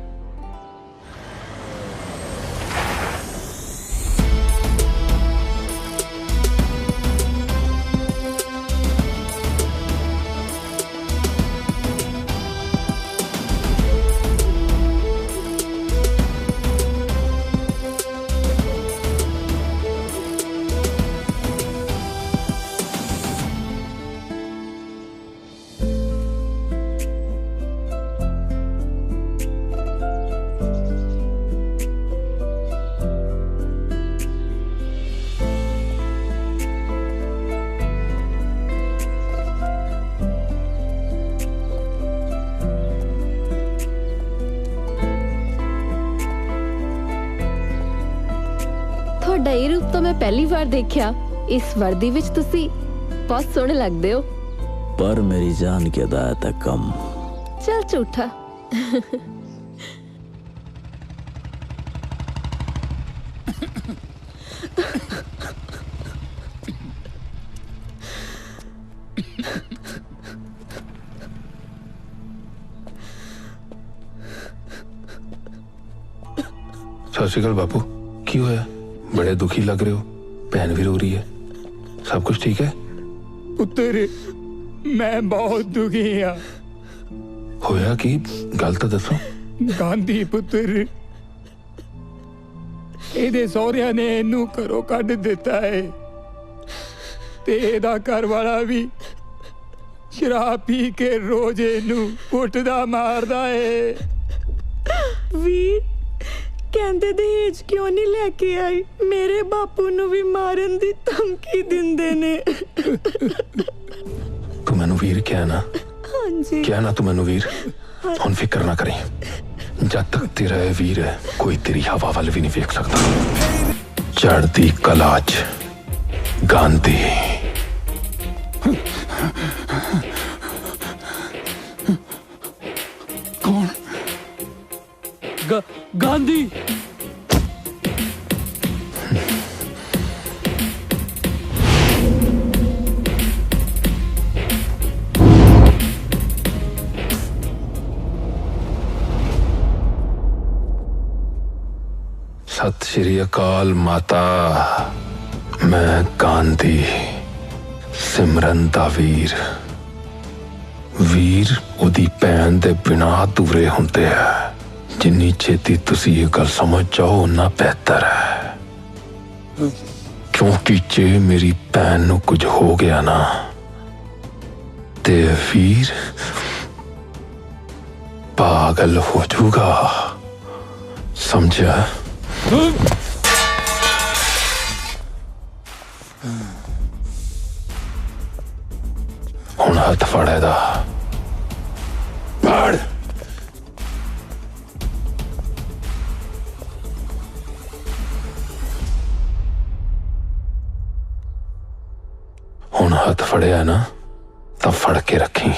ਤੁਹਾਡਾ ਇਹ ਰੂਪ ਤਾਂ ਮੈਂ ਪਹਿਲੀ ਵਾਰ ਦੇਖਿਆ। ਇਸ ਵਰਦੀ ਵਿੱਚ ਤੁਸੀਂ ਬਹੁਤ ਸੋਹਣੇ ਲੱਗਦੇ ਹੋ। पर मेरी जान की अदायत है कम। चल झूठा। सत श्री अकाल बापू, की होया? बड़े दुखी लग रहे हो, भैन भी रो रही है, सब कुछ ठीक है? पुत्र, मैं बहुत दुखी हाँ। होया की गल तो दसो। गांधी पुत्र, ਇਹਦੇ ਸਹੁਰਿਆਂ ਨੇ ਇਹਨੂੰ ਘਰੋਂ ਕੱਢ ਦਿੱਤਾ ਹੈ ਤੇ ਇਹਦਾ ਘਰ ਵਾਲਾ ਵੀ ਸ਼ਰਾਬ ਪੀ ਕੇ ਰੋਜ਼ ਇਹਨੂੰ ਕੁੱਟਦਾ ਮਾਰਦਾ ਹੈ। ਵੀਰ ਕਹਿੰਦੇ ਦਹੇਜ ਕਿਉਂ ਨਹੀਂ ਲੈ ਕੇ ਆਈ? ਮੇਰੇ ਬਾਪੂ ਨੂੰ ਵੀ ਮਾਰਨ ਦੀ ਧਮਕੀ ਦਿੰਦੇ ਨੇ। तू मैनू वीर क्या ना? हाँ जी। क्या ना तू मैनू वीर? हुण फिक्र ना करें, जब तक तेरा ये वीर है कोई तेरी हवा वाल भी नहीं वेख सकता। चढ़ती कला च गांधी। गांधी। सत श्री अकाल माता। मैं गांधी सिमरन दा वीर। वीर उदी भैन दे बिना अधूरे हुंदे है। जिन्नी छेती तुसी ये गल समझ जाओ उन्ना बेहतर है, क्योंकि जे मेरी भैन नू कुछ हो गया ना ते वीर पागल हो जाऊगा, समझा? हुण हथ फड़े दा फड़। हुण हथ फड़िया ना तो फड़ के रखी।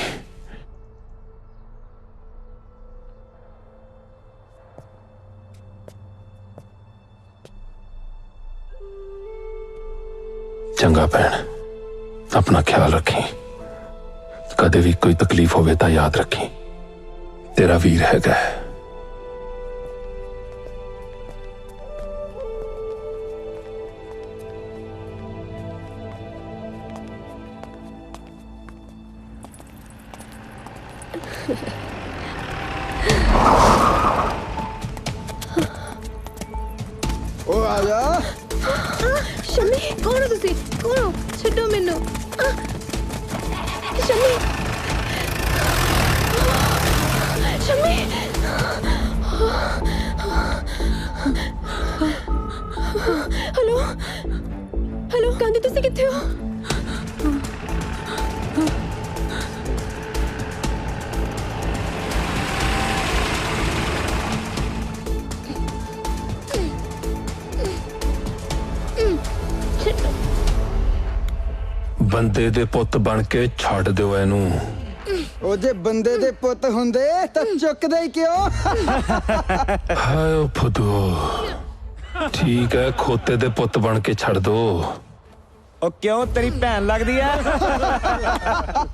चंगा भैन, अपना ख्याल रखी। कदे भी कोई तकलीफ होवे तो याद रखी, तेरा वीर हैगा। ओ आजा। शम्मी कौन हो तुसी? कौन हो? छड्डो मैनू। शम्मी शम्मी हेलो हेलो गांधी तुसी किथे हो? बंदे दे पुत बन के छड़ दो इनू। ओ जे बंदे दे पुत हुंदे तां चुकदे ही क्यों? हाय ओ फुदो, ठीक है खोते दे पुत बन के छड़ दो। ओ क्यों तेरी भैन लगदी है?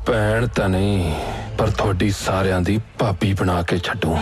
भैन तां नहीं पर थोड़ी सारियां दी भाभी बना के छड्डू।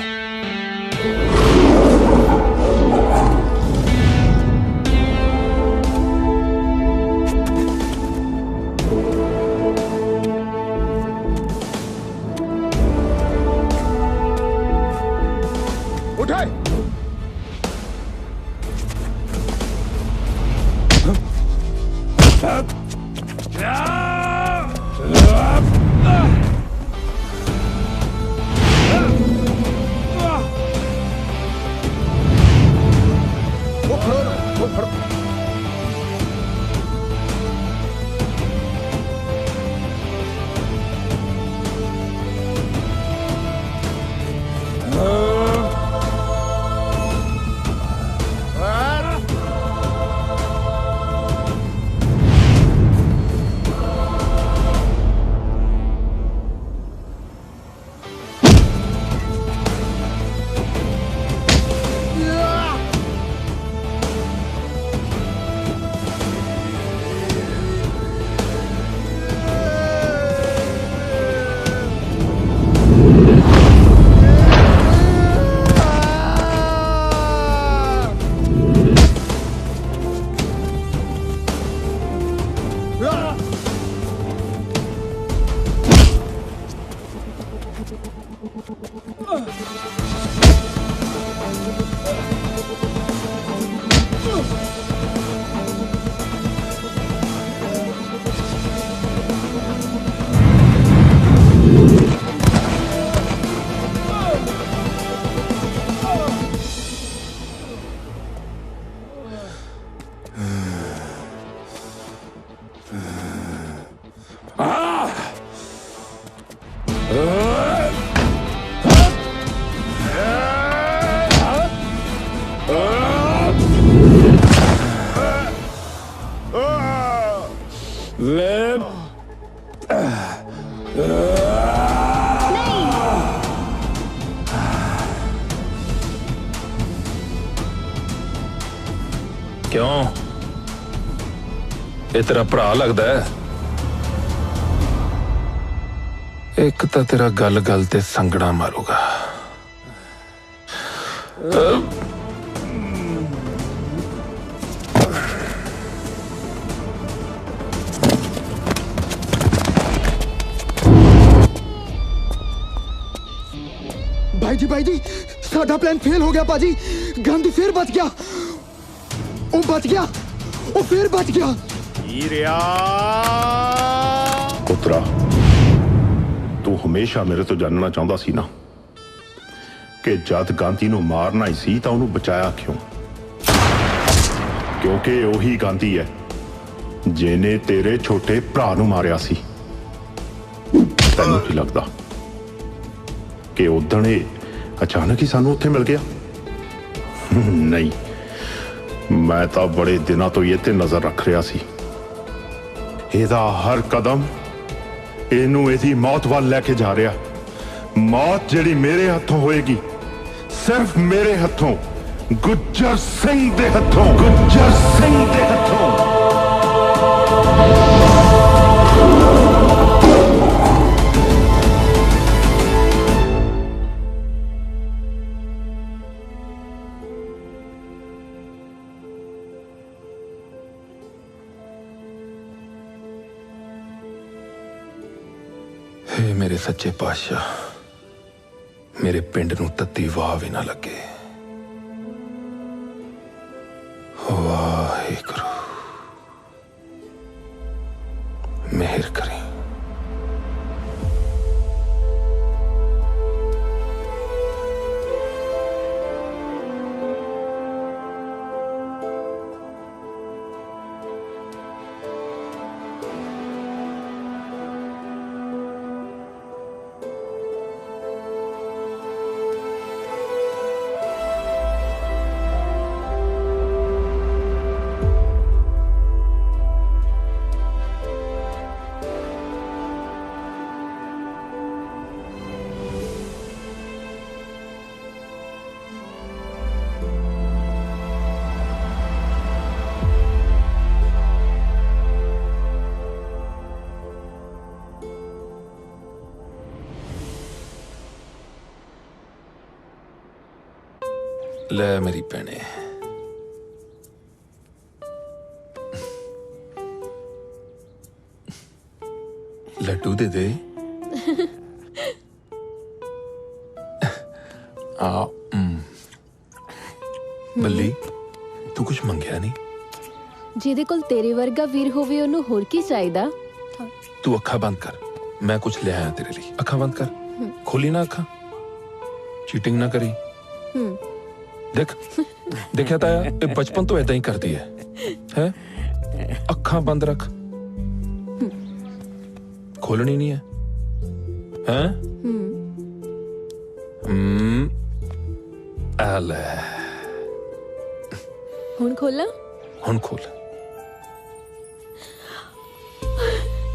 ਇਹ ਤੇਰਾ ਭਰਾ ਲੱਗਦਾ ਹੈ? ਇੱਕ ਤਾਂ ਤੇਰਾ ਗੱਲ ਗੱਲ ਤੇ ਸੰਗਣਾ ਮਾਰੂਗਾ। भाई जी साडा प्लान फेल हो गया पाजी। गांधी फिर बच गया। वो बच गया, वो फिर बच गया। ਹੀਰਿਆ ਪੁੱਤਰਾ, ਤੂੰ ਹਮੇਸ਼ਾ ਮੇਰੇ ਤੋਂ ਜਾਣਨਾ ਚਾਹੁੰਦਾ ਸੀ ਨਾ ਕਿ ਜਦ ਗਾਂਧੀ ਨੂੰ ਮਾਰਨਾ ਹੀ ਸੀ ਤਾਂ ਉਹਨੂੰ ਬਚਾਇਆ ਕਿਉਂ? ਕਿਉਂਕਿ ਉਹੀ ਗਾਂਧੀ ਹੈ ਜਿਹਨੇ ਤੇਰੇ ਛੋਟੇ ਭਰਾ ਨੂੰ ਮਾਰਿਆ ਸੀ। ਤੈਨੂੰ ਕੀ ਲੱਗਦਾ ਕਿ ਉਦਣ ਇਹ ਅਚਾਨਕ ਹੀ ਸਾਨੂੰ ਉੱਥੇ ਮਿਲ ਗਿਆ? ਨਹੀਂ, ਮੈਂ ਤਾਂ ਬੜੇ ਦਿਨਾਂ ਤੋਂ ਇਹ ਤੇ ਨਜ਼ਰ ਰੱਖ ਰਿਹਾ ਸੀ। ਇਹਦਾ ਹਰ ਕਦਮ ਇਹਨੂੰ ਇਹਦੀ ਮੌਤ ਵੱਲ ਲੈ ਕੇ ਜਾ ਰਿਹਾ। ਮੌਤ ਜਿਹੜੀ ਮੇਰੇ ਹੱਥੋਂ ਹੋਏਗੀ, ਸਿਰਫ ਮੇਰੇ ਹੱਥੋਂ, ਗੁੱਜਰ ਸਿੰਘ ਦੇ ਹੱਥੋਂ, ਗੁੱਜਰ ਸਿੰਘ ਦੇ ਹੱਥੋਂ। हे मेरे सच्चे पातशाह, मेरे पिंड नूं तत्ती वाह भी ना लगे। वाहिगुरू मेहर करें। ले मेरी भैने, लड्डू दे दे। बल्ली, तू कुछ मंगया नहीं? ਜਿਹਦੇ ਕੋਲ ਤੇਰੇ ਵਰਗਾ ਵੀਰ ਹੋਵੇ ਉਹਨੂੰ ਹੋਰ ਕੀ ਚਾਹੀਦਾ? तू अखा बंद कर, मैं कुछ ले आया तेरे लिए। अखा बंद कर, खोली ना अखा, चीटिंग ना करी। देख, देखा था ये बचपन तो ऐदा ही करती है? अखा बंद रख, खोलनी नहीं है, हैं? ले ਹੁਣ ਖੋਲਾਂ? ਹੁਣ खोल।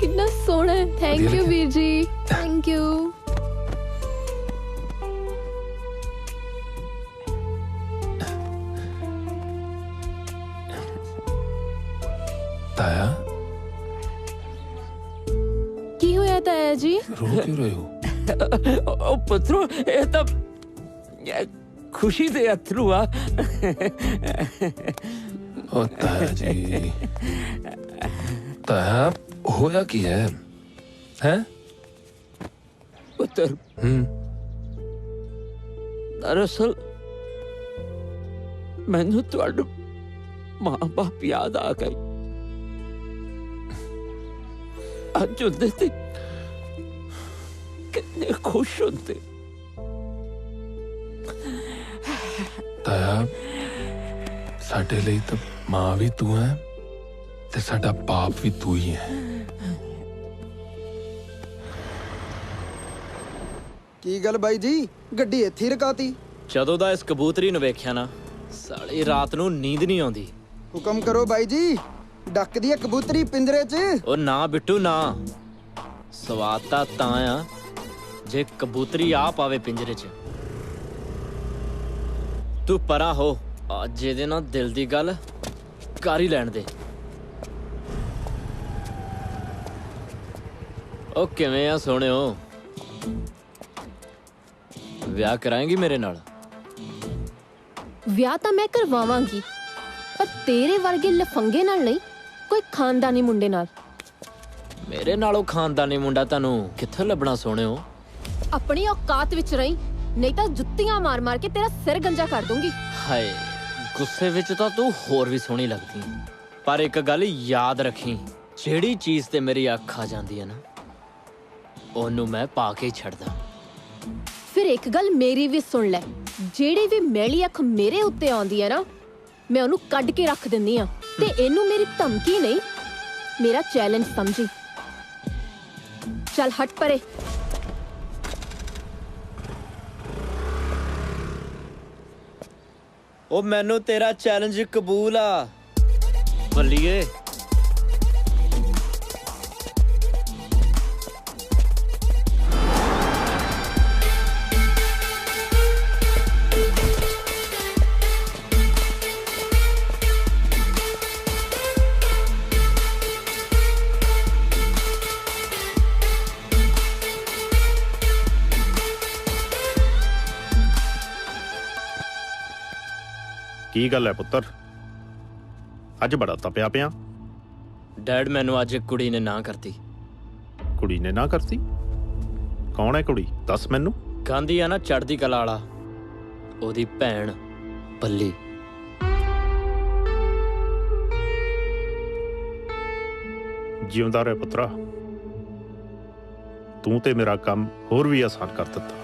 कितना सोना है। थैंक यू वीर जी, थैंक यू। ताया की होया ताया जी? रो क्यों रहे हो? ओ पुत्रो, ये तो खुशी दे अथरू आ। ओ ताया जी, ताया होया की है? हैं? पुत्र, दरअसल मैनू तुहाडे मां बाप याद आ गई। अज होंदे ते कितने खुश होंदे। ताया, साडे लिए तो मां भी तू है ते साडा बाप भी तू ही है। ਕੀ ਗੱਲ ਬਾਈ ਜੀ, ਗੱਡੀ ਇੱਥੇ ਹੀ ਰਕਾਤੀ? ਜਦੋਂ ਦਾ ਇਸ ਕਬੂਤਰੀ ਨੂੰ ਵੇਖਿਆ ਨਾ, ਸਾਲੀ ਰਾਤ ਨੂੰ ਨੀਂਦ ਨਹੀਂ ਆਉਂਦੀ। ਹੁਕਮ ਕਰੋ ਬਾਈ ਜੀ, ਡੱਕਦੀ ਹੈ ਕਬੂਤਰੀ ਪਿੰਜਰੇ 'ਚ। ਉਹ ਨਾ ਬਿੱਟੂ ਨਾ, ਸਵਾਦ ਤਾਂ ਆ ਜੇ ਕਬੂਤਰੀ ਆ ਪਾਵੇ ਪਿੰਜਰੇ 'ਚ। ਤੂੰ ਪਰਾਂ ਹੋ, ਅੱਜ ਇਹਦੇ ਨਾਲ ਦਿਲ ਦੀ ਗੱਲ ਕਰ ਹੀ ਲੈਣ ਦੇ। ओ किवें आ सोहणिओ ਵਿਆਹ ਕਰਾਏਂਗੀ ਮੇਰੇ ਨਾਲ ਵਿਆਹ ਤਾਂ ਮੈਂ ਕਰਵਾਵਾਂਗੀ ਪਰ ਤੇਰੇ ਵਰਗੇ ਲਫੰਗੇ ਨਾਲ ਨਹੀਂ ਕੋਈ ਖਾਨਦਾਨੀ ਮੁੰਡੇ ਨਾਲ ਮੇਰੇ ਨਾਲੋਂ ਖਾਨਦਾਨੀ ਮੁੰਡਾ ਤੁਹਾਨੂੰ ਕਿੱਥੇ ਲੱਭਣਾ ਸੋਹਣਿਓ ਆਪਣੀ ਔਕਾਤ ਵਿੱਚ ਰਹੀਂ ਨਹੀਂ ਤਾਂ ਜੁੱਤੀਆਂ ਮਾਰ-ਮਾਰ ਕੇ ਤੇਰਾ ਸਿਰ ਗੰਜਾ ਕਰ ਦੂੰਗੀ ਹਾਏ ਗੁੱਸੇ ਵਿੱਚ ਤਾਂ ਤੂੰ ਹੋਰ ਵੀ ਸੋਹਣੀ ਲੱਗਦੀ ਪਰ ਇੱਕ ਗੱਲ ਯਾਦ ਰੱਖੀ ਜਿਹੜੀ ਚੀਜ਼ ਤੇ ਮੇਰੀ ਅੱਖ ਆ ਜਾਂਦੀ ਹੈ ਨਾ ਉਹਨੂੰ ਮੈਂ ਪਾ ਕੇ ਹੀ ਛੱਡਦਾ ਫਿਰ ਇੱਕ ਗੱਲ ਮੇਰੀ ਵੀ ਸੁਣ ਲੈ ਜਿਹੜੀ ਵੀ ਮੈਲੀ ਅੱਖ ਮੇਰੇ ਉੱਤੇ ਆਉਂਦੀ ਹੈ ਨਾ ਮੈਂ ਉਹਨੂੰ ਕੱਢ ਕੇ ਰੱਖ ਦਿੰਦੀ ਆ ਤੇ ਇਹਨੂੰ ਮੇਰੀ ਧਮਕੀ ਨਹੀਂ ਮੇਰਾ ਚੈਲੰਜ ਸਮਝੀ ਚੱਲ ਹਟ ਪਰੇ ਉਹ ਮੈਨੂੰ ਤੇਰਾ ਚੈਲੰਜ ਕਬੂਲ ਆ ਬੱਲੀਏ ਕੀ ਗੱਲ ਹੈ ਪੁੱਤਰ ਅੱਜ ਬੜਾ ਤਪਿਆ ਪਿਆ ਡੈਡ ਮੈਨੂੰ ਅੱਜ ਇੱਕ ਕੁੜੀ ਨੇ ਨਾ ਕਰਤੀ ਕੁੜੀ ਨੇ ਨਾ ਕਰਤੀ ਕੌਣ ਹੈ ਕੁੜੀ ਦੱਸ ਮੈਨੂੰ ਗਾਂਧੀ ਆ ਨਾ ਚੜ੍ਹਦੀ ਕਲਾ ਵਾਲਾ ਉਹਦੀ ਭੈਣ ਬੱਲੀ ਜਿਉਂਦਾ ਰਹਿ ਪੁੱਤਰਾ ਤੂੰ ਤੇ ਮੇਰਾ ਕੰਮ ਹੋਰ ਵੀ ਆਸਾਨ ਕਰ ਦਿੱਤਾ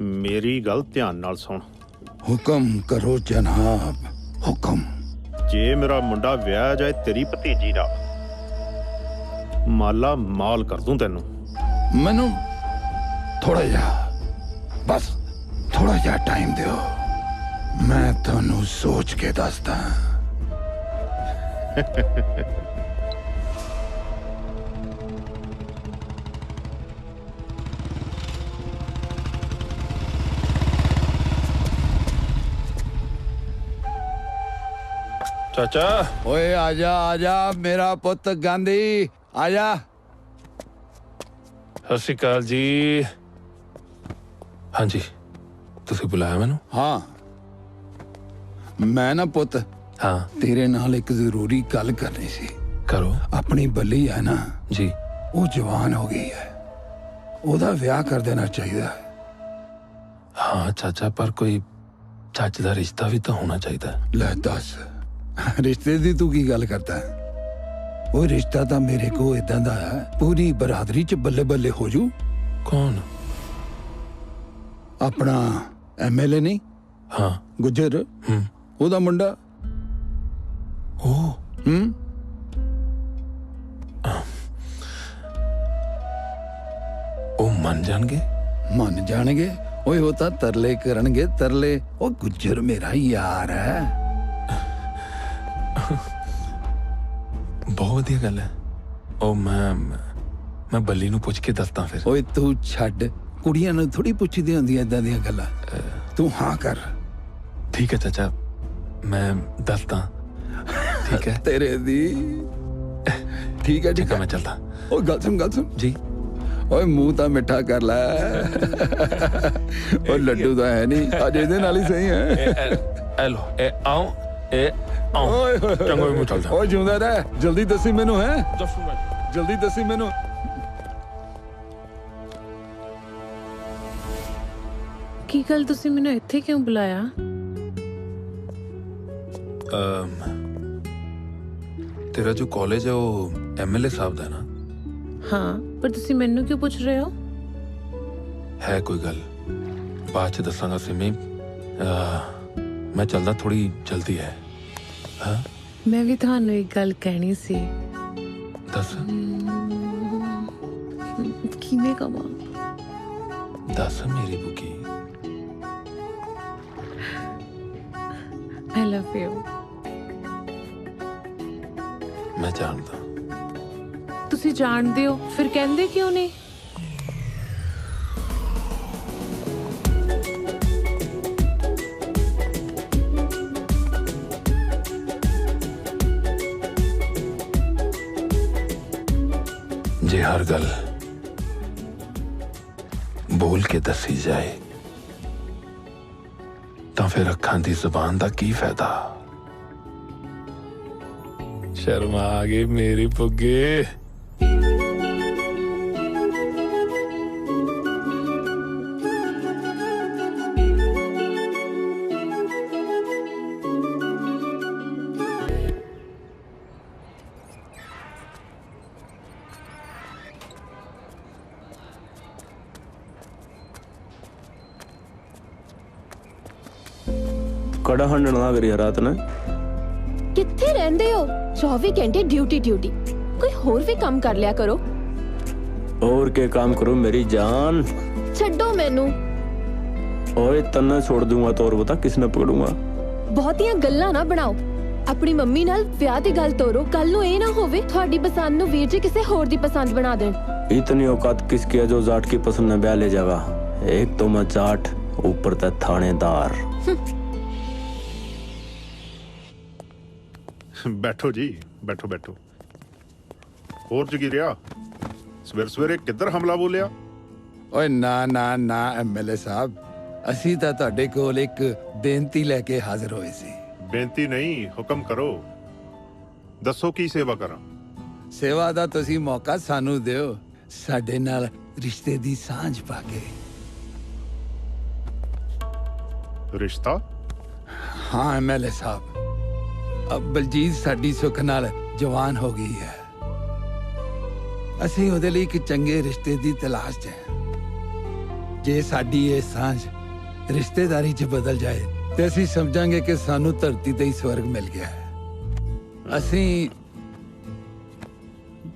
ਮੇਰੀ ਗੱਲ ਧਿਆਨ ਨਾਲ ਸੁਣ ਹੁਕਮ ਕਰੋ ਜਨਾਬ ਹੁਕਮ ਜੇ ਮੇਰਾ ਮੁੰਡਾ ਵਿਆਹ ਜਾਏ ਤੇਰੀ ਭਤੀਜੀ ਨਾਲ ਮਾਲਾ ਮਾਲ ਕਰ ਦੂੰ ਤੈਨੂੰ ਮੈਨੂੰ ਥੋੜਾ ਜਿਹਾ ਬਸ ਥੋੜਾ ਜਿਹਾ ਟਾਈਮ ਦਿਓ ਮੈਂ ਤੁਹਾਨੂੰ ਸੋਚ ਕੇ ਦੱਸਦਾ ਚਾਚਾ ਓਏ ਆजा ਮੇਰਾ ਪੁੱਤ ਗਾਂਧੀ ਆजा ਸਤਿ ਸ਼੍ਰੀ ਅਕਾਲ ਜੀ ਹਾਂਜੀ ਤੁਸੀਂ ਬੁਲਾਇਆ ਮੈਨੂੰ ਹਾਂ ਮੈਂ ਨਾ ਪੁੱਤ ਹਾਂ ਤੇਰੇ ਨਾਲ ਇੱਕ ਜ਼ਰੂਰੀ ਗੱਲ ਕਰਨੀ ਸੀ ਕਰੋ ਆਪਣੀ ਬੱਲੀ ਹੈ ਨਾ ਜੀ ਉਹ ਜਵਾਨ ਹੋ ਗਈ ਹੈ ਉਹਦਾ ਵਿਆਹ ਕਰ ਦੇਣਾ ਚਾਹੀਦਾ ਹਾਂ ਚਾਚਾ ਪਰ ਕੋਈ ਚੱਜ ਦਾ ਰਿਸ਼ਤਾ ਵੀ ਤਾਂ ਹੋਣਾ ਚਾਹੀਦਾ ਲੈ ਦੱਸ ਰਿਸ਼ਤੇ ਦੀ ਤੂੰ ਕੀ ਗੱਲ ਕਰਦਾ ਉਹ ਰਿਸ਼ਤਾ ਤਾਂ ਮੇਰੇ ਕੋਲ ਇਦਾਂ ਦਾ ਹੈ ਪੂਰੀ ਬਰਾਦਰੀ ਚ ਬੱਲੇ ਬੱਲੇ ਹੋ ਜੂ ਕੌਣ ਆਪਣਾ ਐਮਐਲਏ ਨਹੀਂ ਹਾਂ ਗੁੱਜਰ ਉਹਦਾ ਮੁੰਡਾ ਉਹ ਉਹ ਮੰਨ ਜਾਣਗੇ ਓਏ ਉਹ ਤਾਂ ਤਰਲੇ ਕਰਨਗੇ ਤਰਲੇ ਉਹ ਗੁੱਜਰ ਮੇਰਾ ਯਾਰ ਹੈ ਬਹੁਤ ਵਧੀਆ ਗੱਲ ਹੈ ਉਹ ਮੈਂ ਬੱਲੀ ਨੂੰ ਪੁੱਛ ਕੇ ਦੱਸਦਾ ਫਿਰ ਓਏ ਤੂੰ ਛੱਡ ਕੁੜੀਆਂ ਨੂੰ ਥੋੜੀ ਪੁੱਛਦੀ ਹੁੰਦੀ ਏਦਾਂ ਦੀਆਂ ਗੱਲਾਂ ਤੂੰ ਹਾਂ ਕਰ ਠੀਕ ਹੈ ਚਾਚਾ ਮੈਂ ਦੱਸਦਾ ਠੀਕ ਹੈ ਤੇਰੇ ਦੀ ਠੀਕ ਹੈ ਮੈਂ ਚੱਲਦਾ ਓ ਗੱਲ ਸੁਣ ਜੀ ਓਏ ਮੂੰਹ ਤਾਂ ਮਿੱਠਾ ਕਰ ਲੈ ਓ ਲੱਡੂ ਤਾਂ ਹੈ ਨਹੀਂ ਅੱਜ ਇਹਦੇ ਨਾਲ ਹੀ ਸਹੀ ਹੈ ਐ ਲੋ ਇਹ ਆਉ ਚੰਗਾ ਮੈਂ ਚੱਲਦਾ ਓਏ ਜਿਉਂਦਾ ਰਹਿ ਜਲਦੀ ਦੱਸੀ ਮੈਨੂੰ ਹੈ ਜਲਦੀ ਦੱਸੀ ਮੈਨੂੰ ਕੀ ਗੱਲ ਤੁਸੀਂ ਮੈਨੂੰ ਇੱਥੇ ਕਿਉਂ ਬੁਲਾਇਆ ਤੇਰਾ ਜੋ ਕਾਲਜ ਹੈ ਉਹ ਐਮਐਲਏ ਸਾਹਿਬ ਦਾ ਨਾ ਹਾਂ ਪਰ ਤੁਸੀਂ ਮੈਨੂੰ ਕਿਉਂ ਪੁੱਛ ਰਹੇ ਹੋ ਹੈ ਕੋਈ ਗੱਲ ਬਾਅਦ ਚ ਦੱਸਾਂਗਾ ਸਿਮੀ ਮੈਂ ਚੱਲਦਾ ਥੋੜੀ ਜਲਦੀ ਹੈ ਹਾਂ ਮੈਂ ਵੀ ਤੁਹਾਨੂੰ ਇੱਕ ਗੱਲ ਕਹਿਣੀ ਸੀ ਦੱਸ ਕਿਵੇਂ ਕਵਾਂ ਦੱਸ ਮੇਰੀ ਬੁਕੀ I love you ਮੈਂ ਜਾਣਦਾ ਤੁਸੀਂ ਜਾਣਦੇ ਹੋ ਫਿਰ ਕਹਿੰਦੇ ਕਿਉਂ ਨਹੀਂ जे हर गल बोल के दसी जाए तो फिर अखां दी जुबान दा की फायदा। शर्मा आ गई मेरी पुगे। कड़ा हंडन ना करी रात ने कित्थे रहंदे हो? 24 घंटे ड्यूटी ड्यूटी, कोई होर भी काम कर लिया करो। और के काम करो मेरी जान? छड्डो मैनू। ओए तन्ना छोड़ दूंगा तो और बता किसने पकड़ूंगा। बहुतियां गल्लां ना बनाओ, अपनी मम्मी नाल विआह दी गल तोरो। कल नू ए ना होवे ਤੁਹਾਡੀ पसंद नू वीर जी किसे होर दी पसंद बना देन। इतनी औकात किसकी है जो जाट की पसंद में ब्याह ले जाएगा? एक तो मैं जाट, ऊपर तक थानेदार। बैठो जी, बैठो बैठो। और जगीरिया सवेरे सवेरे किधर हमला बोलिया? ਓਏ ਨਾ ਨਾ ਨਾ ਐਮਐਲਏ ਸਾਹਿਬ, ਅਸੀਂ ਤਾਂ ਤੁਹਾਡੇ ਕੋਲ ਇੱਕ ਬੇਨਤੀ ਲੈ ਕੇ ਹਾਜ਼ਰ ਹੋਏ ਸੀ। ਬੇਨਤੀ ਨਹੀਂ, ਹੁਕਮ ਕਰੋ। ਦੱਸੋ ਕੀ ਸੇਵਾ ਕਰਾਂ? ਸੇਵਾ ਦਾ ਤੁਸੀਂ ਮੌਕਾ ਸਾਨੂੰ ਦਿਓ, ਸਾਡੇ ਨਾਲ ਰਿਸ਼ਤੇ ਦੀ ਸਾਂਝ ਪਾ ਕੇ। ਰਿਸ਼ਤਾ? ਹਾਂ ਐਮਐਲਏ ਸਾਹਿਬ, अब बलजीत साडी सुख नाल जवान हो गई है। ਅਸੀਂ ਉਹਦੇ ਲਈ ਇੱਕ ਚੰਗੇ ਰਿਸ਼ਤੇ ਦੀ ਤਲਾਸ਼ 'ਚ ਹੈ। ਜੇ ਸਾਡੀ ਇਹ ਸਾਂਝ ਰਿਸ਼ਤੇਦਾਰੀ 'ਚ ਬਦਲ ਜਾਏ ਤੇ ਅਸੀਂ ਸਮਝਾਂਗੇ ਕਿ ਸਾਨੂੰ ਧਰਤੀ ਤੇ ਹੀ ਸਵਰਗ ਮਿਲ ਗਿਆ ਹੈ। ਅਸੀਂ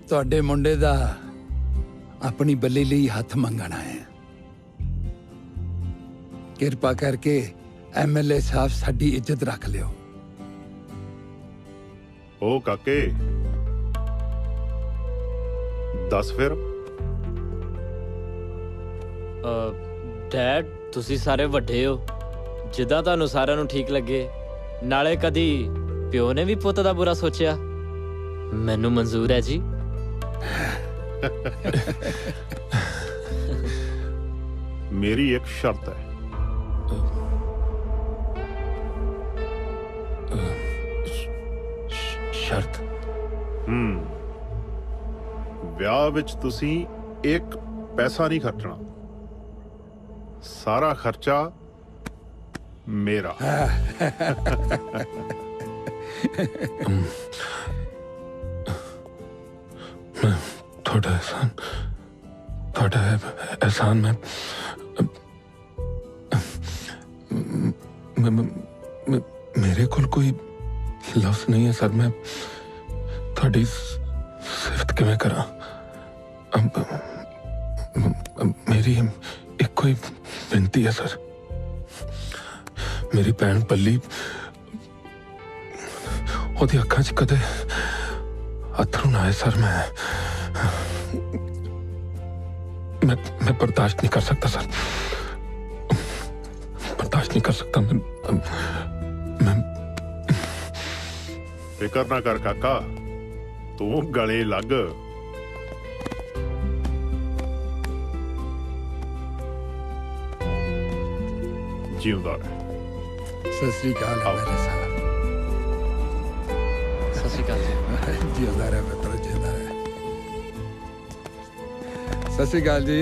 ਤੁਹਾਡੇ ਮੁੰਡੇ ਦਾ ਆਪਣੀ ਬੱਲੀ ਲਈ ਹੱਥ ਮੰਗਣਾ ਹੈ। ਕਿਰਪਾ ਕਰਕੇ ਐਮਐਲਏ ਸਾਹਿਬ ਸਾਡੀ ਇੱਜ਼ਤ ਰੱਖ ਲਿਓ। ओ काके दस फिर। ਡੈਡ ਤੁਸੀਂ ਸਾਰੇ ਵੱਡੇ ਹੋ, ਜਿੱਦਾਂ ਤੁਹਾਨੂੰ ਸਾਰਿਆਂ ਨੂੰ ਠੀਕ ਲੱਗੇ। ਨਾਲੇ ਕਦੀ ਪਿਓ ਨੇ ਵੀ ਪੁੱਤ ਦਾ ਬੁਰਾ ਸੋਚਿਆ? ਮੈਨੂੰ ਮਨਜ਼ੂਰ ਹੈ ਜੀ। मेरी एक शर्त है। शर्त? ਵਿਆਹ ਵਿੱਚ ਤੁਸੀਂ ਇੱਕ ਪੈਸਾ ਨਹੀਂ ਖਰਚਣਾ, ਸਾਰਾ ਖਰਚਾ ਮੇਰਾ। थोड़ा एहसान में मेरे को कोई लफ्ज नहीं है सर। मैं थोड़ी सिफत किवें करा? मेरी एक कोई बेनती है सर। मेरी भैन पल्ली, ओदी अखां च कदे अथरू ना आए सर। मैं बर्दाश्त नहीं कर सकता सर, बर्दाश्त नहीं कर सकता। मैं फिकर ना कर काका, तू गले लग। जिंदा रहे। सत श्री अकाल मेरे साहब। सत श्री अकाल जी। जिंदा रहे पुत्र, जिंदा रहे। सत श्री अकाल जी।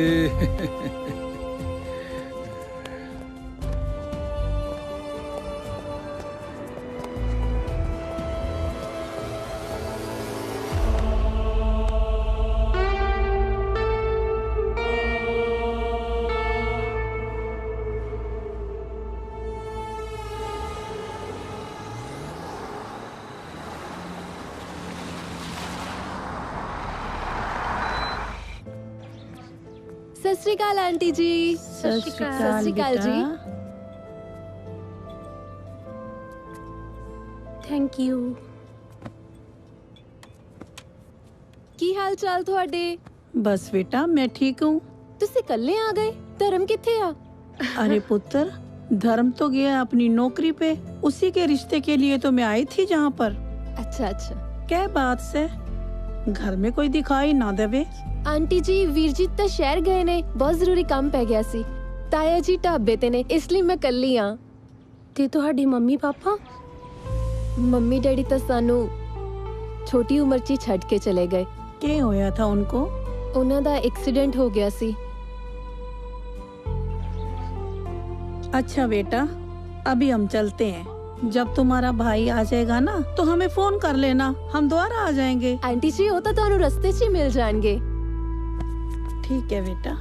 सत श्री अकाल आंटी जी। सत श्री अकाल जी। Thank you. की हाल चाल ਤੁਹਾਡੇ? बस बेटा मैं ठीक हूँ। ਤੁਸੀਂ ਕੱਲੇ ਆ ਗਏ? ਧਰਮ ਕਿੱਥੇ ਆ? अरे पुत्र, धर्म तो गया अपनी नौकरी पे, उसी के रिश्ते के लिए तो मैं आई थी जहाँ पर। अच्छा अच्छा। क्या बात से? घर में कोई दिखाई ना देवे। आंटी जी वीर जी तो शहर गए ने, बहुत जरूरी काम पै गया सी। ताया जी ढाबे ते ने, इसलिए मैं कल्ली हाँ। ते तुहाडी मम्मी पापा? मम्मी डैडी तो सानू छोटी उम्र च छड़ के चले गए। क्या होया था उनको? उन्हां दा एक्सीडेंट हो गया सी। अच्छा बेटा, अभी हम चलते हैं। जब तुम्हारा भाई आ जाएगा ना तो हमें फोन कर लेना, हम दोबारा आ जाएंगे। आंटी जी वो तो थानू रास्ते च ही मिल जाएंगे। ठीक है बेटा।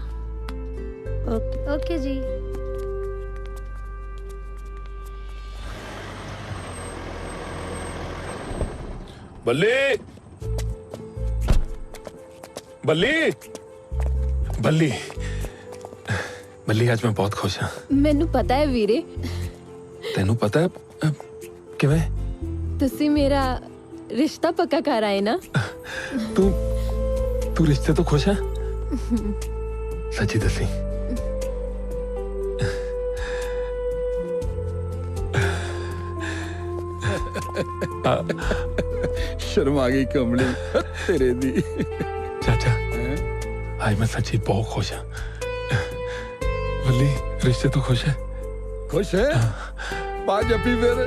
ओके ओके जी। बल्ली बल्ली बल्ली बल्ली, आज मैं बहुत खुश हाँ। मैनू पता है वीरे। तेनू पता है किवें? तुसी मेरा रिश्ता पक्का कर आए ना। तू रिश्ते तो खुश है? सच्ची दसी। शर्मा गई कमली तेरे दी। चाचा आज मैं सच्ची बहुत खुश हाँ। बल्ली रिश्ते तो खुश है? खुश है? बाज अपी मेरे।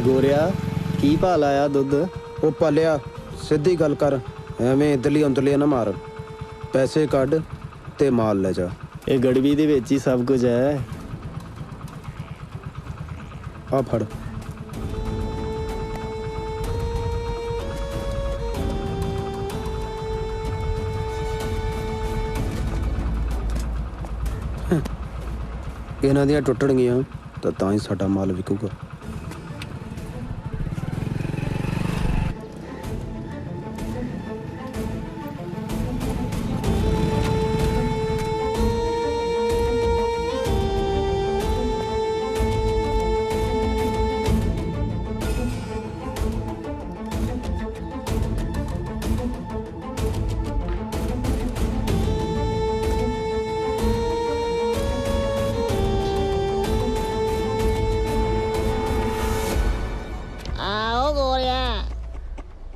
गोरिया की भा लाया दुध? ओ पालिया सीधी गल कर, एवें इधरली उधरली ना मार। पैसे कढ़ ते माल ले जा। ये गड़बी दे विच ही सब कुछ है। आ फड़। इन्हां दियां टुटणगियां तां ही साडा माल विकूगा।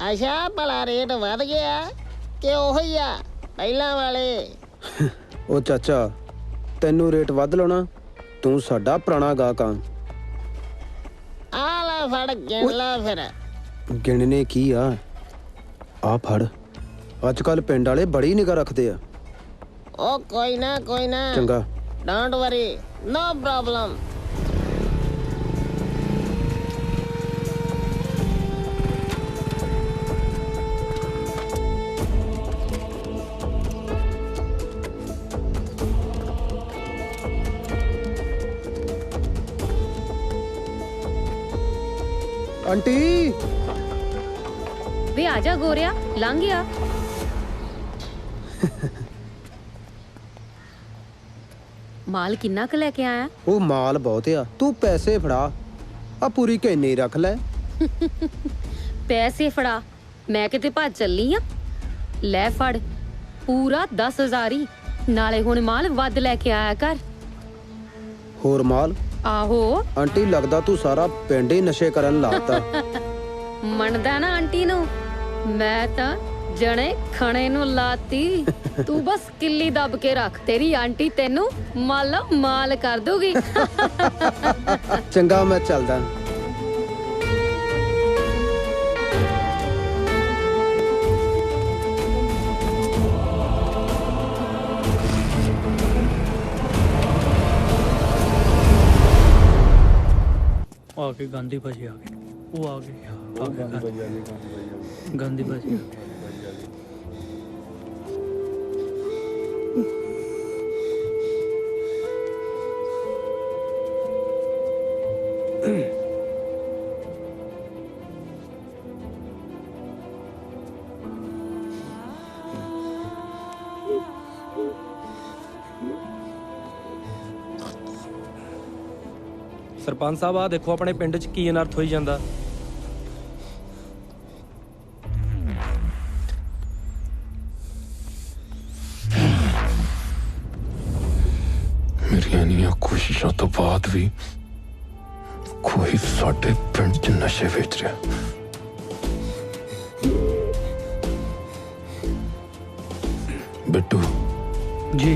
अच्छा भला रेट वध गया कि ओही आ पहला वाले? ओ चाचा तेनू रेट वध लाना, तू साडा पुराना गाहक आ। आ ला फड़ गिन ला फिर। गिनने की आ फड़। अजकल पिंड वाले बड़ी निगाह रखते आ। ओ कोई ना चंगा। Don't worry, no problem. Aunty वे आजा गोरिया, लंघ गया। माल किन्ना क लेके आया? ओ माल बहुत आ, तू पैसे फड़ा। आ पूरी कहने रख ले। पैसे फड़ा? मैं किते भज चली आ। ले फड़ पूरा 10,000 ही, नाले हुण माल वध लेके आया कर। होर माल? आहो आंटी लगदा तू सारा पिंड ही नशे करन लाता। मनदा ना आंटी नू? मैं तां जने खणे नू लाती। तू बस किल्ली दब के रख, तेरी आंटी तेनू माला माल कर दूगी। चंगा मैं चलदा। आगे गांधी भाजी आ गए, वो आ गए गांधी भाजी। सरपंच साहब आ देखो अपने पिंड च की अनर्थ होई जांदा। तेरियां इन्नियां कोशिशों तो बाद भी कोई साडे पिंड च नशे बेच रहा। बिट्टू जी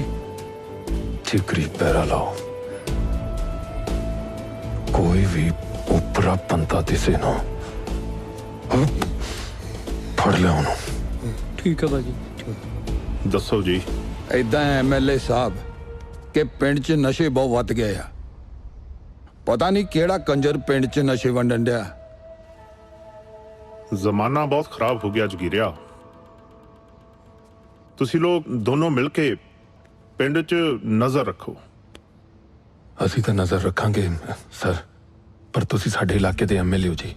ठिकरी पैरा लाओ, कोई भी ऊपरा बंदा दिसे ना फड़ लिया उन्होंने। ठीक है भाजी। दसो जी। इदां MLA साहब के पिंड च नशे बहुत वध गए आ। पता नहीं केड़ा कंजर पिंड च नशे वंडन दिया। जमाना बहुत खराब हो गया जगीरिया। तुसी लोग दोनों मिलके पिंड च नजर रखो। ਅਸੀਂ ਤਾਂ ਨਜ਼ਰ ਰੱਖਾਂਗੇ ਸਰ, ਪਰ ਤੁਸੀਂ ਸਾਡੇ ਇਲਾਕੇ ਦੇ MLA ਹੋ ਜੀ,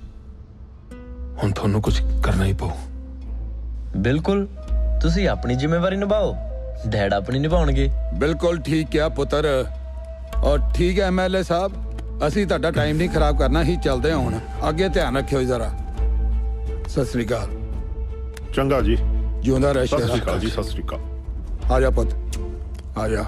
ਹੁਣ ਤੁਹਾਨੂੰ ਕੁਝ ਕਰਨਾ ਹੀ ਪਊ। ਬਿਲਕੁਲ, ਤੁਸੀਂ ਆਪਣੀ ਜ਼ਿੰਮੇਵਾਰੀ ਨਿਭਾਓ, ਡੈਡ ਆਪਣੀ ਨਿਭਾਉਣਗੇ। ਬਿਲਕੁਲ ਠੀਕ ਕਿਹਾ ਪੁੱਤਰ। ਔਰ ਠੀਕ ਹੈ MLA ਸਾਹਿਬ, ਅਸੀਂ ਤੁਹਾਡਾ ਟਾਈਮ ਨਹੀਂ ਖਰਾਬ ਕਰਨਾ, ਹੀ ਚੱਲਦੇ ਹਾਂ ਹੁਣ। ਅੱਗੇ ਧਿਆਨ ਰੱਖਿਓ ਜ਼ਰਾ। ਸਤਿ ਸ੍ਰੀ ਅਕਾਲ। ਚੰਗਾ ਜੀ। ਜਿਉਂਦਾ ਰਹਿ। ਸਤਿ ਸ੍ਰੀ ਅਕਾਲ ਜੀ। ਸਤਿ ਸ੍ਰੀ ਅਕਾਲ। ਆ ਜਾ ਪੁੱਤ, ਆ ਜਾ।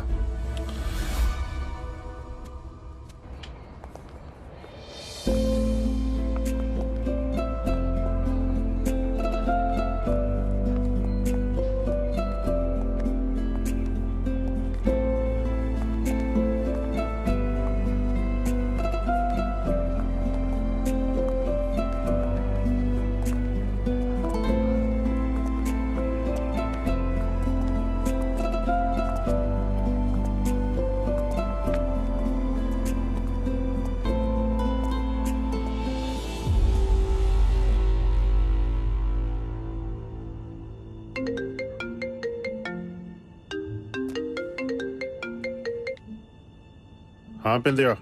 ਹਾਂ ਪਿੰਦਿਆ।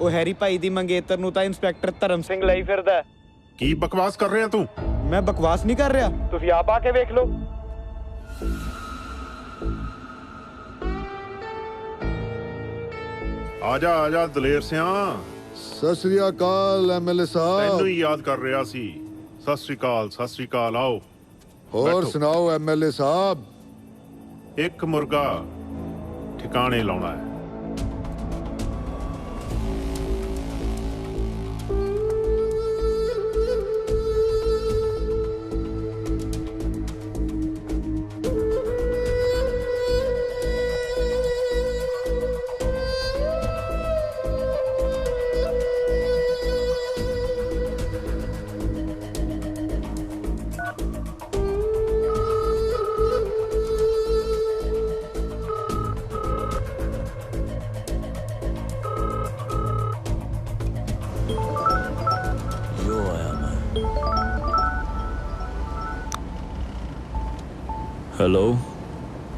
ਉਹ ਹੈਰੀ ਭਾਈ ਦੀ ਮੰਗੇਤਰ ਨੂੰ ਤਾਂ ਇੰਸਪੈਕਟਰ ਧਰਮ ਸਿੰਘ ਲਈ ਫਿਰਦਾ। ਕੀ ਬਕਵਾਸ ਕਰ ਰਿਹਾ ਤੂੰ? ਮੈਂ ਬਕਵਾਸ ਨਹੀਂ ਕਰ ਰਿਹਾ, ਤੁਸੀਂ ਆਪ ਆ ਕੇ ਵੇਖ ਲਓ। ਆ ਜਾ ਦਲੇਰ ਸਿਆ। ਸਤਿ ਸ੍ਰੀ ਅਕਾਲ MLA ਸਾਹਿਬ। ਤੈਨੂੰ ਹੀ ਯਾਦ ਕਰ ਰਿਹਾ ਸੀ। ਸਤਿ ਸ੍ਰੀ ਅਕਾਲ। ਸਤਿ ਸ੍ਰੀ ਅਕਾਲ। ਆਓ। ਹੋਰ ਸੁਣਾਓ MLA ਸਾਹਿਬ। ਇੱਕ ਮੁਰਗਾ ਠਿਕਾਣੇ ਲਾਉਣਾ ਹੈ। हेलो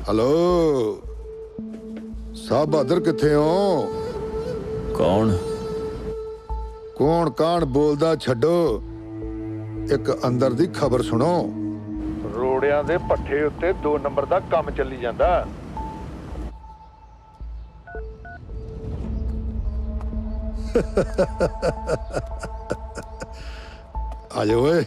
हेलो साहब, बहादुर किथे हो? कौन कौन कान बोलदा छड्डो, एक अंदर दी खबर सुनो। ਰੋੜਿਆਂ ਦੇ ਪੱਠੇ ਉੱਤੇ 2 ਨੰਬਰ ਦਾ ਕੰਮ ਚੱਲੀ ਜਾਂਦਾ। आ जाओ ओए।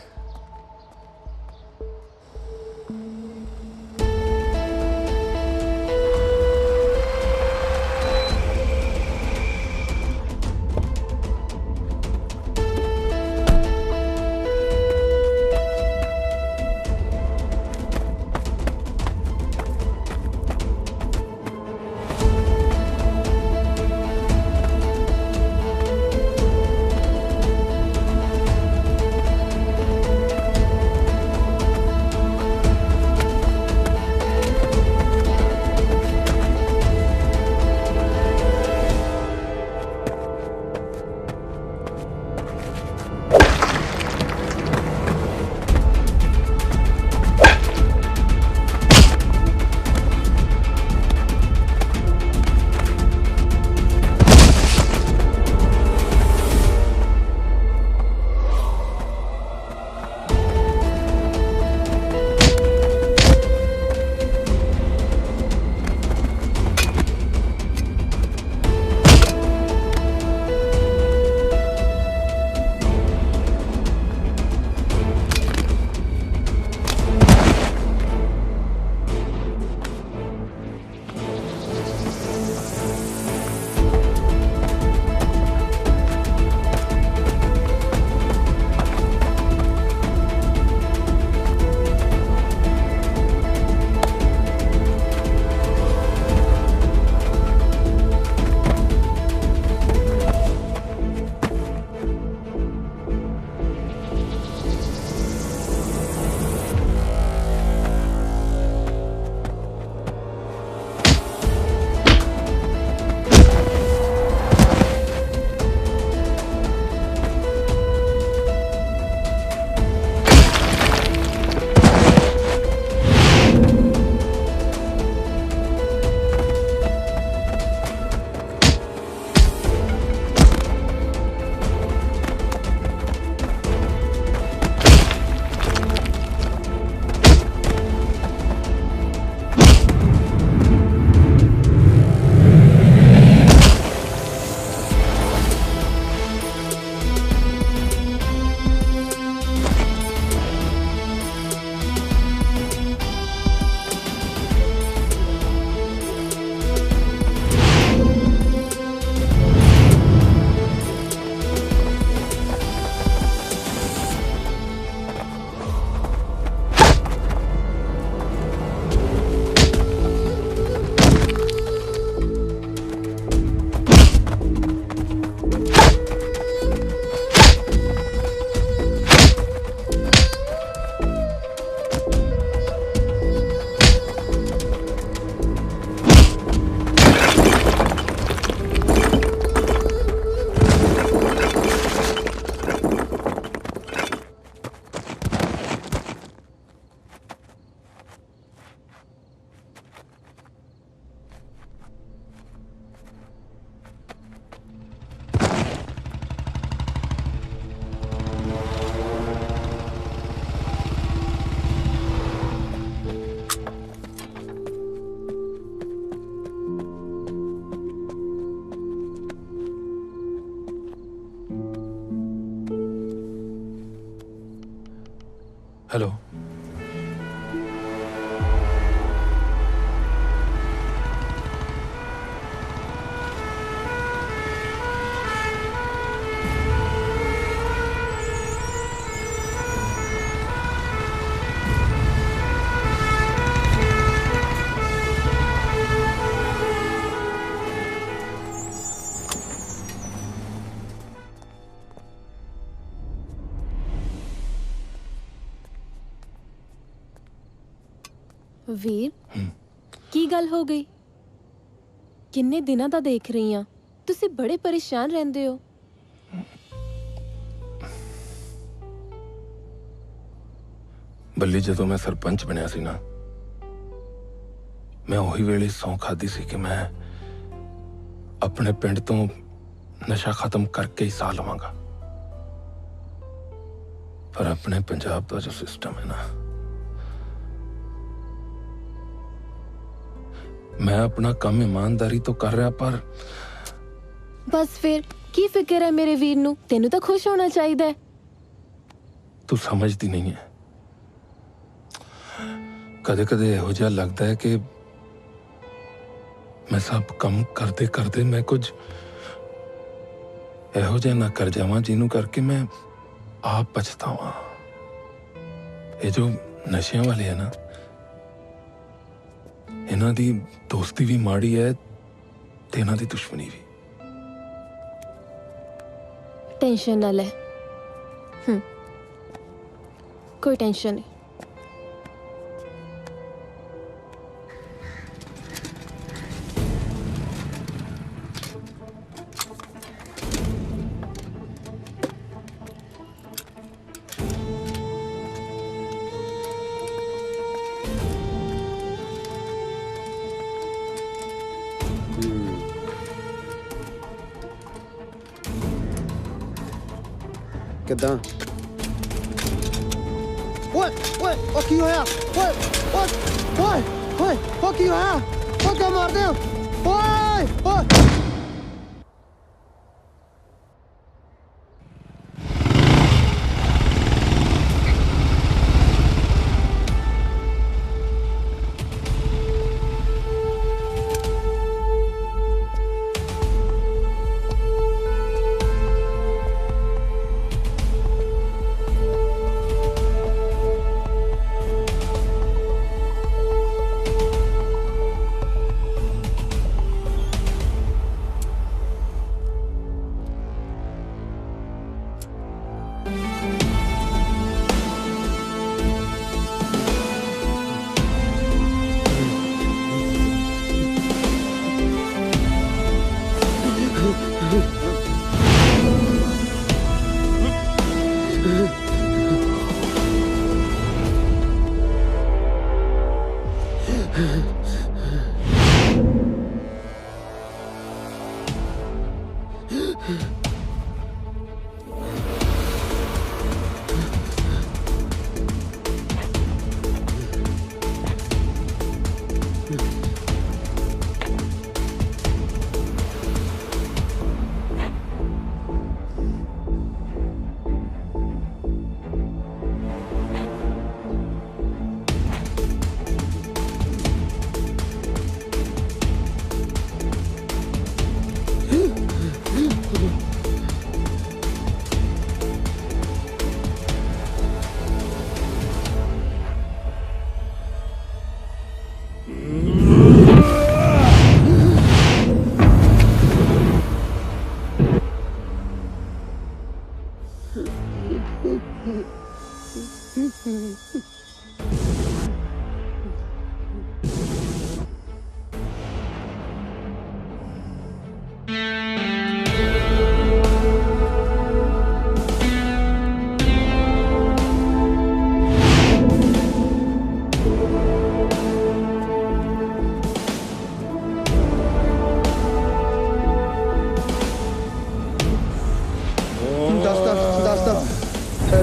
ਵੀਰ ਕੀ ਗੱਲ ਹੋ ਗਈ? ਕਿੰਨੇ ਦਿਨਾਂ ਦਾ ਦੇਖ ਰਹੀ ਆ, ਤੁਸੀਂ ਬੜੇ ਪਰੇਸ਼ਾਨ ਰਹਿੰਦੇ ਹੋ। ਬੱਲੀ, ਜਦੋਂ ਮੈਂ ਸਰਪੰਚ ਬਣਿਆ ਸੀ ਨਾ, ਮੈਂ ਉਹੀ ਵੇਲੇ ਸਹੁੰ ਖਾਦੀ ਸੀ ਕਿ ਮੈਂ ਆਪਣੇ ਪਿੰਡ ਤੋਂ ਨਸ਼ਾ ਖਤਮ ਕਰਕੇ ਹੀ ਸਾਹ ਲਵਾਂਗਾ। ਪਰ ਆਪਣੇ ਪੰਜਾਬ ਦਾ ਜੋ ਸਿਸਟਮ ਹੈ ਨਾ, ਮੈਂ ਆਪਣਾ ਕੰਮ ਈਮਾਨਦਾਰੀ ਤੋਂ ਕਰ ਰਿਹਾ, ਪਰ ਬਸ ਫਿਰ ਕੀ ਫਿਕਰ ਹੈ ਮੇਰੇ ਵੀਰ ਨੂੰ? ਤੈਨੂੰ ਤਾਂ ਖੁਸ਼ ਹੋਣਾ ਚਾਹੀਦਾ ਹੈ। ਤੂੰ ਸਮਝਦੀ ਨਹੀਂ ਹੈ। ਕਦੇ ਕਦੇ ਇਹੋ ਜਿਹਾ ਲੱਗਦਾ ਹੈ ਕਿ ਮੈਂ ਸਭ ਕੰਮ ਕਰਦੇ ਕਰਦੇ ਮੈਂ ਕੁਝ ਇਹੋ ਜਿਹਾ ਨਾ ਕਰ ਜਾਵਾਂ ਜਿਹਨੂੰ ਕਰਕੇ ਮੈਂ ਆਪ ਪਛਤਾਵਾਂ। ਇਹ ਜੋ ਨਸ਼ਿਆਂ ਵਾਲੇ ਹੈ ਨਾ, ਇਹਨਾਂ ਦੀ ਦੋਸਤੀ ਵੀ ਮਾੜੀ ਹੈ ਤੇ ਇਹਨਾਂ ਦੀ ਦੁਸ਼ਮਣੀ ਵੀ। टेंशन ना ले। कोई टेंशन नहीं। ਕਿੱਦਾਂ? ਓਏ ਓਏ ਉਹ ਕੀ ਹੋਇਆ? ਓਏ ਓਏ ਓਏ ਓਏ ਉਹ ਕੀ ਹੋਇਆ? ਉਹ ਕਿਆ ਮਾਰਦੇ ਹੋ? ਓਏ ਓਏ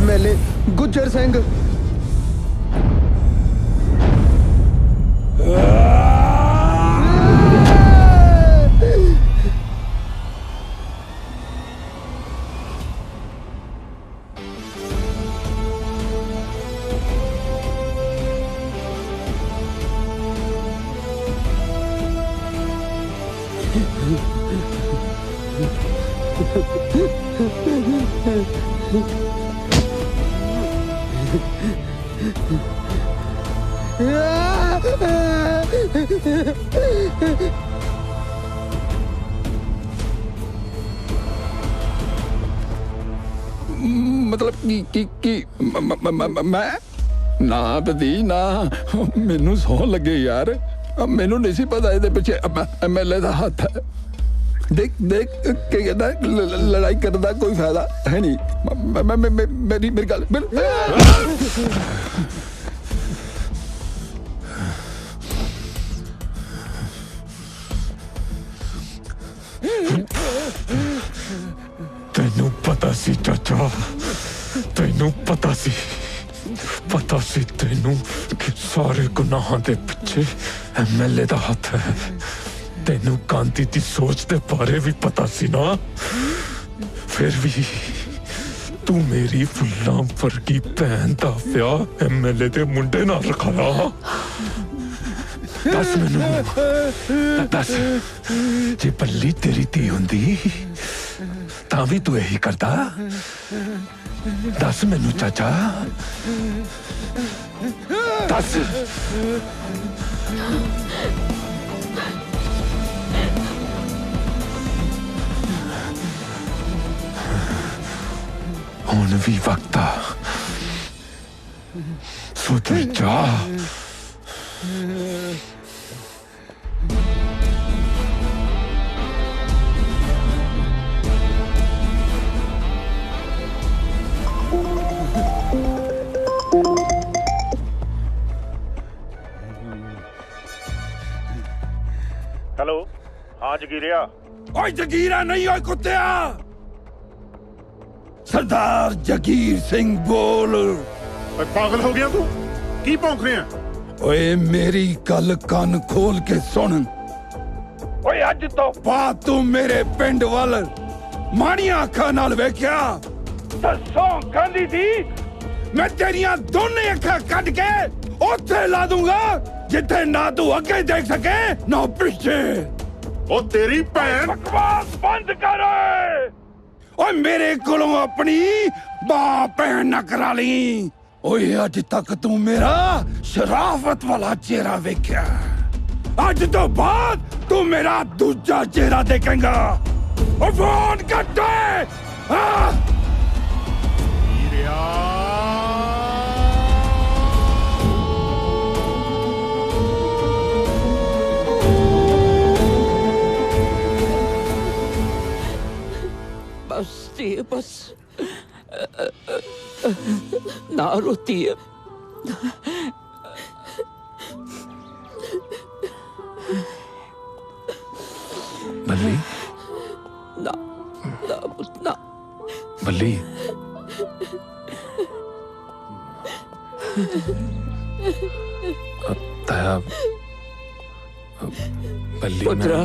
MLA ਗੁੱਜਰ ਸਿੰਘ। मतलब की मैं ना बदी ना, मैनू सौं लगे यार, मैनू नहीं सी पता ये पिछे MLA का हाथ है। देख देख के कहता लड़ाई करने का कोई फायदा है नहीं। मेरी गल तेनू पता सी चाचा, तेनू पता सी तेनू कि सारे गुनाहां दे पिछे MLA दा हाथ है। तेनू गांधी दी सोच दे बारे भी पता सी ना, फिर भी तू मेरी फुल्लां वर्गी भैन दा ब्याह MLA दे मुंडे नाल रखाया। दस मैनू दस, जे पल्ली तेरी धी हुंदी तां भी तू यही करदा? दस मैनू चाचा, दस। हुण भी वक्त आ, सुधर जा। हेलो, हाँ जगीरिया। ओए जगीरा नहीं, ओए कुत्तिया। सरदार जगीर सिंह बोल। पागल हो गया तू? की भौंक रहे हैं? ओए मेरी गल कान खोल के सुन। ओए अज तो बाद तू मेरे पिंड वाल माड़ियां अखां नाल वेख्या दसों गांधी दी, मैं तेरियां दोने अखां कट के उत्थे ला दूंगा जिथे ना तू अगे देख सके ना पीछे। ओ तेरी भैन। बकवास बंद कर। ओए मेरे कोलों अपनी मां भैन न करा ली। ओए अज तक तू मेरा शराफत वाला चेहरा वेख्या, अज तो बाद तू मेरा दूजा चेहरा देखेगा। ओ फोन कट दे। बस ये बस ना रोती है। बल्ली ना ना ना बल्ली, ताया बल्ली पुत्रा,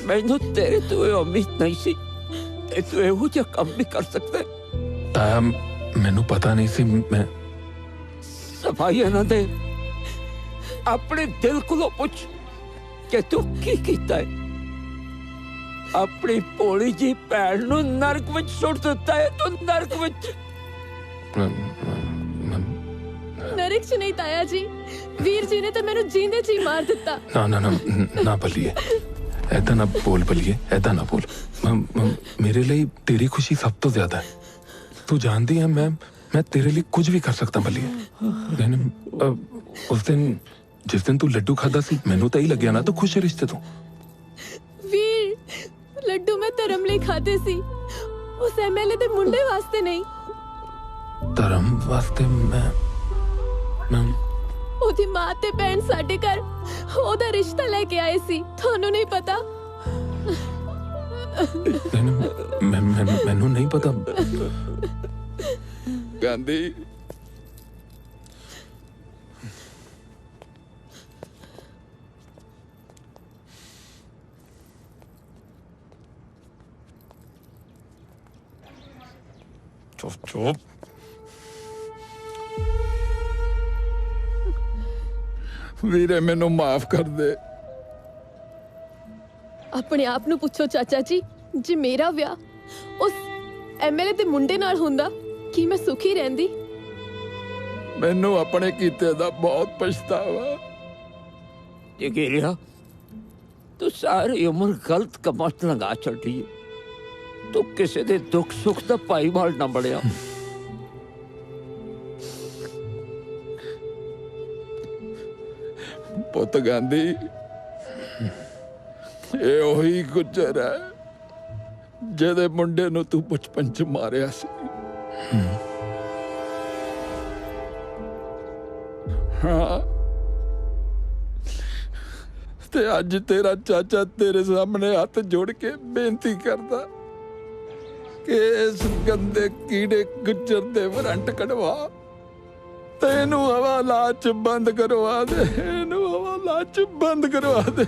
मैनू तेरे तो ये उम्मीद नहीं सी ते तू एहो जिहा काम भी कर सकता है। ताया मैनू पता नहीं सी। मैं सफाई ना दे, अपने दिल को पूछ कि तू की कीता है। अपनी भोली जी भैन नू नरक विच सुट दिता है। तू नरक विच। नरक च नहीं ताया जी, वीर जी ने तो मैनू जींदे जी मार दिता। ना ना ना ना बल्लिए, ऐदा ना बोल बल्लिए, ऐदा ना बोल। मेरे लिए तेरी खुशी सब तो ज्यादा है। तू जानती है मैं तेरे लिए कुछ भी कर सकता बल्लिए। उस दिन जिस दिन तू लड्डू खादा सी, मैनू तो ही लग्या ना तो खुश रिश्ते तो। वीर, लड्डू मैं धर्म ਲਈ खाते सी, उस MLA दे मुंडे वास्ते नहीं। धर्म वास्ते मैं ओदी मां ते भैन साडे घर ओदा रिश्ता लेके आए सी, थानू नहीं पता? मैनू नहीं पता। गांधी चुप चुप। वीरे मैनू माफ कर दे। अपने आप नू पूछो चाचा जी, जे मेरा ब्याह उस MLA दे मुंडे नाल हुंदा कि मैं सुखी रहंदी? मैनू अपने कीते दा बहुत पछतावा। जगीरिया, तू सारी उम्र गलत कमां च लंघा छड्डी है। तू किसी दे दुख सुख दा भाईवाल ना बणिया। ਪੁੱਤ ਗਾਂਧੀ ਇਹ ਉਹੀ ਗੁੱਜਰ ਹੈ ਜਿਹਦੇ ਮੁੰਡੇ ਨੂੰ ਤੂੰ ਬਚਪਨ ਚ ਮਾਰਿਆ ਸੀ। ਹਾਂ ਤੇ ਅੱਜ ਤੇਰਾ ਚਾਚਾ ਤੇਰੇ ਸਾਹਮਣੇ ਹੱਥ ਜੋੜ ਕੇ ਬੇਨਤੀ ਕਰਦਾ ਕਿ ਇਸ ਗੰਦੇ ਕੀੜੇ ਗੁੱਜਰ ਦੇ ਵਾਰੰਟ ਕਢਵਾ ਤੇ ਇਹਨੂੰ ਹਵਾਲਾਤ ਚ ਬੰਦ ਕਰਵਾ ਦੇ, ਇਹਨੂੰ ਹਵਾਲਾਤ ਚ ਬੰਦ ਕਰਵਾ ਦੇ।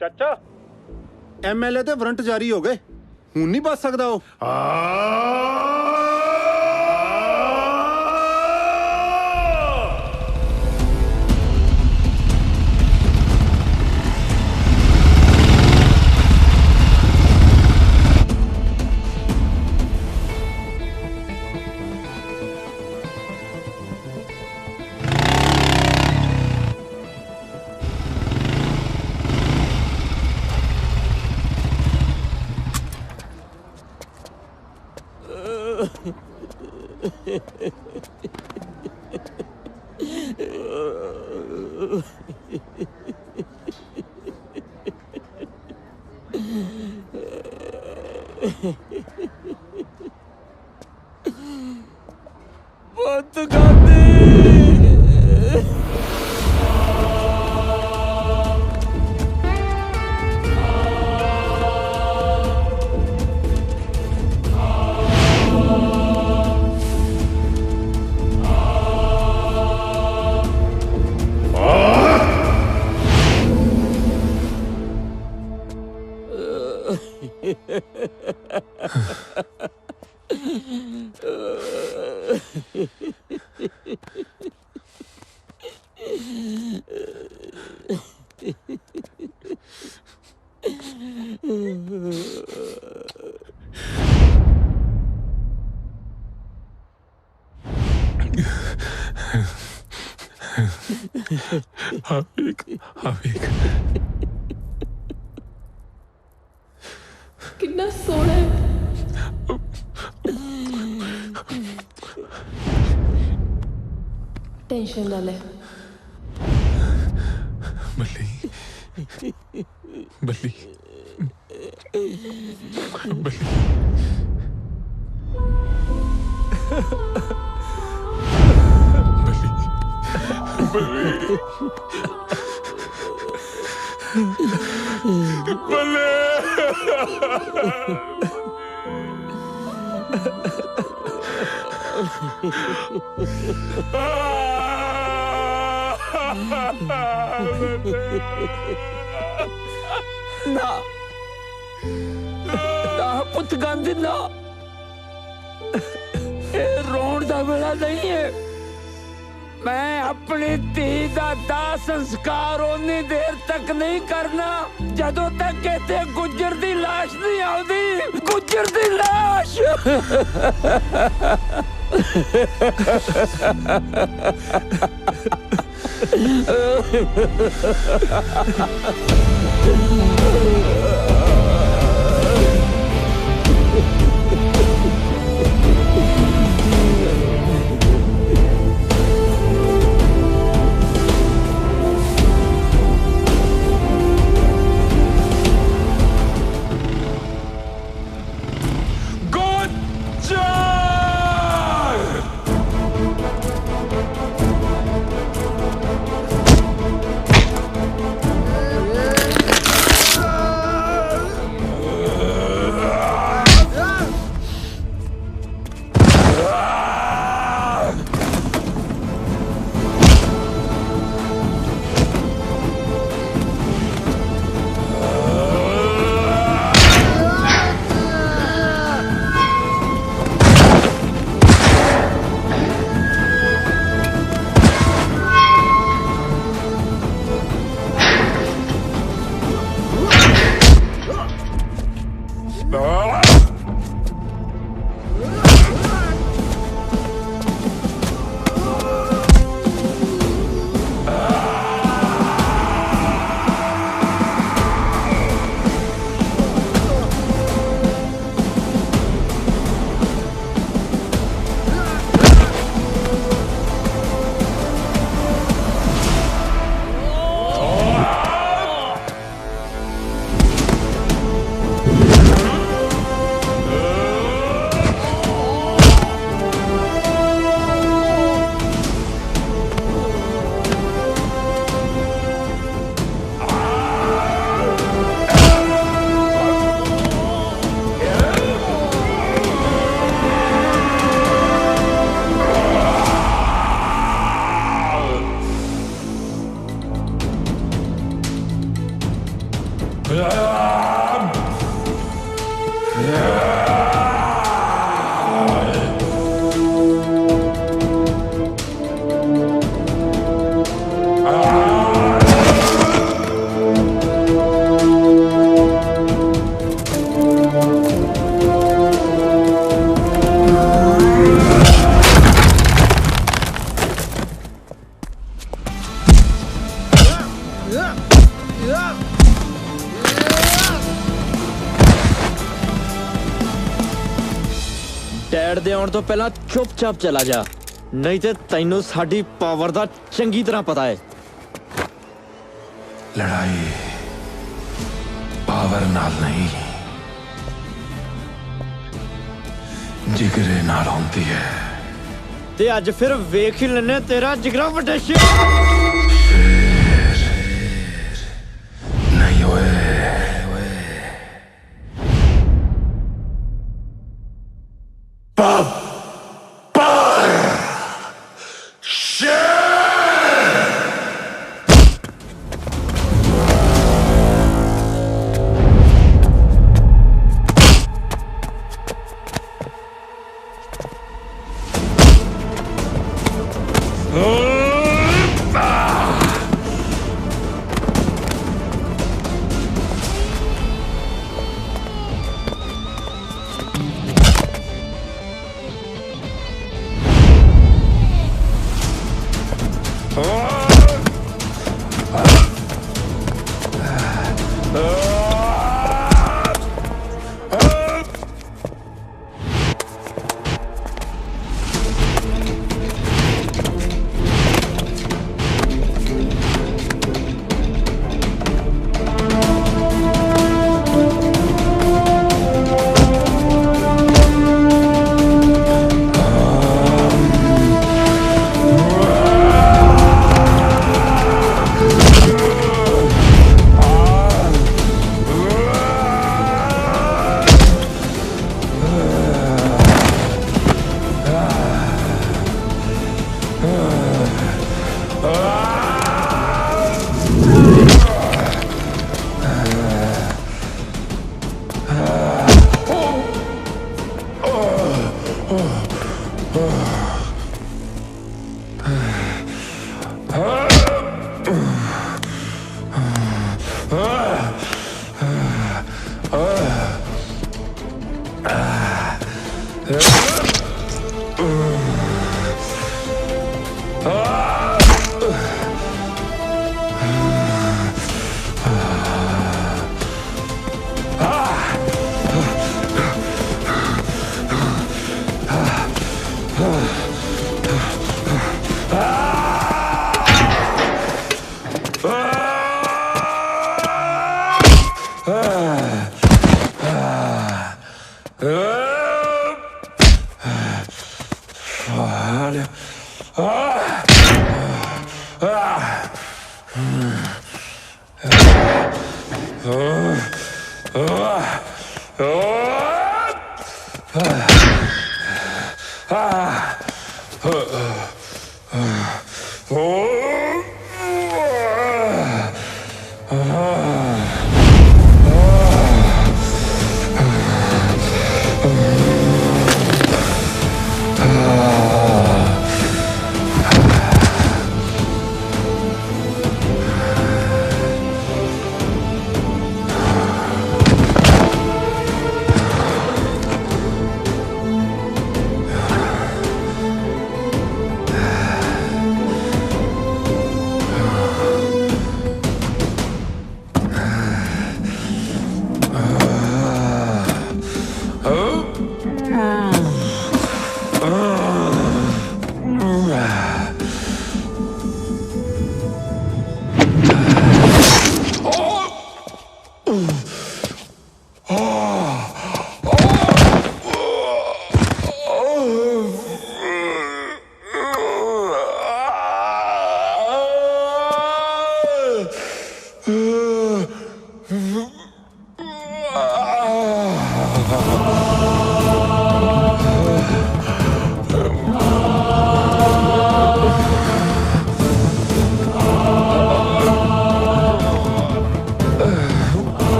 ਚਾਚਾ ਐਮਐਲਏ ਤੇ ਵਾਰੰਟ ਜਾਰੀ ਹੋ ਗਏ, ਹੁਣ ਨਹੀਂ ਬਚ ਸਕਦਾ ਉਹ। ਪੁੱਤ ਗਾਂਧੀ कितना सोना है। टेंशन ना ले। बल्ली बल्ली बल्ली ना ना पुत गांधी ना, रोण का वेला नहीं है। मैं अपनी धी का दाह संस्कार उन्नी देर तक नहीं करना जदों तक कहते गुजर दी लाश नहीं आती। गुजर दी लाश ਡੈਡ ਦੇ ਆਉਣ ਤੋਂ ਪਹਿਲਾਂ ਚੁੱਪਚਾਪ ਚਲਾ ਜਾ, ਨਹੀਂ ਤੇ ਤੈਨੂੰ ਸਾਡੀ ਪਾਵਰ ਦਾ ਚੰਗੀ ਤਰ੍ਹਾਂ ਪਤਾ ਹੈ। ਲੜਾਈ ਪਾਵਰ ਨਾਲ ਨਹੀਂ ਜਿਗਰੇ ਨਾਲ ਹੁੰਦੀ ਹੈ। ਤੇ ਅੱਜ ਫਿਰ ਵੇਖ ਹੀ ਲੈਨੇ ਤੇਰਾ ਜਿਗਰਾ ਵੱਡੇ ਸ਼ੇਰ। ਨਹੀਂ ਓਏ,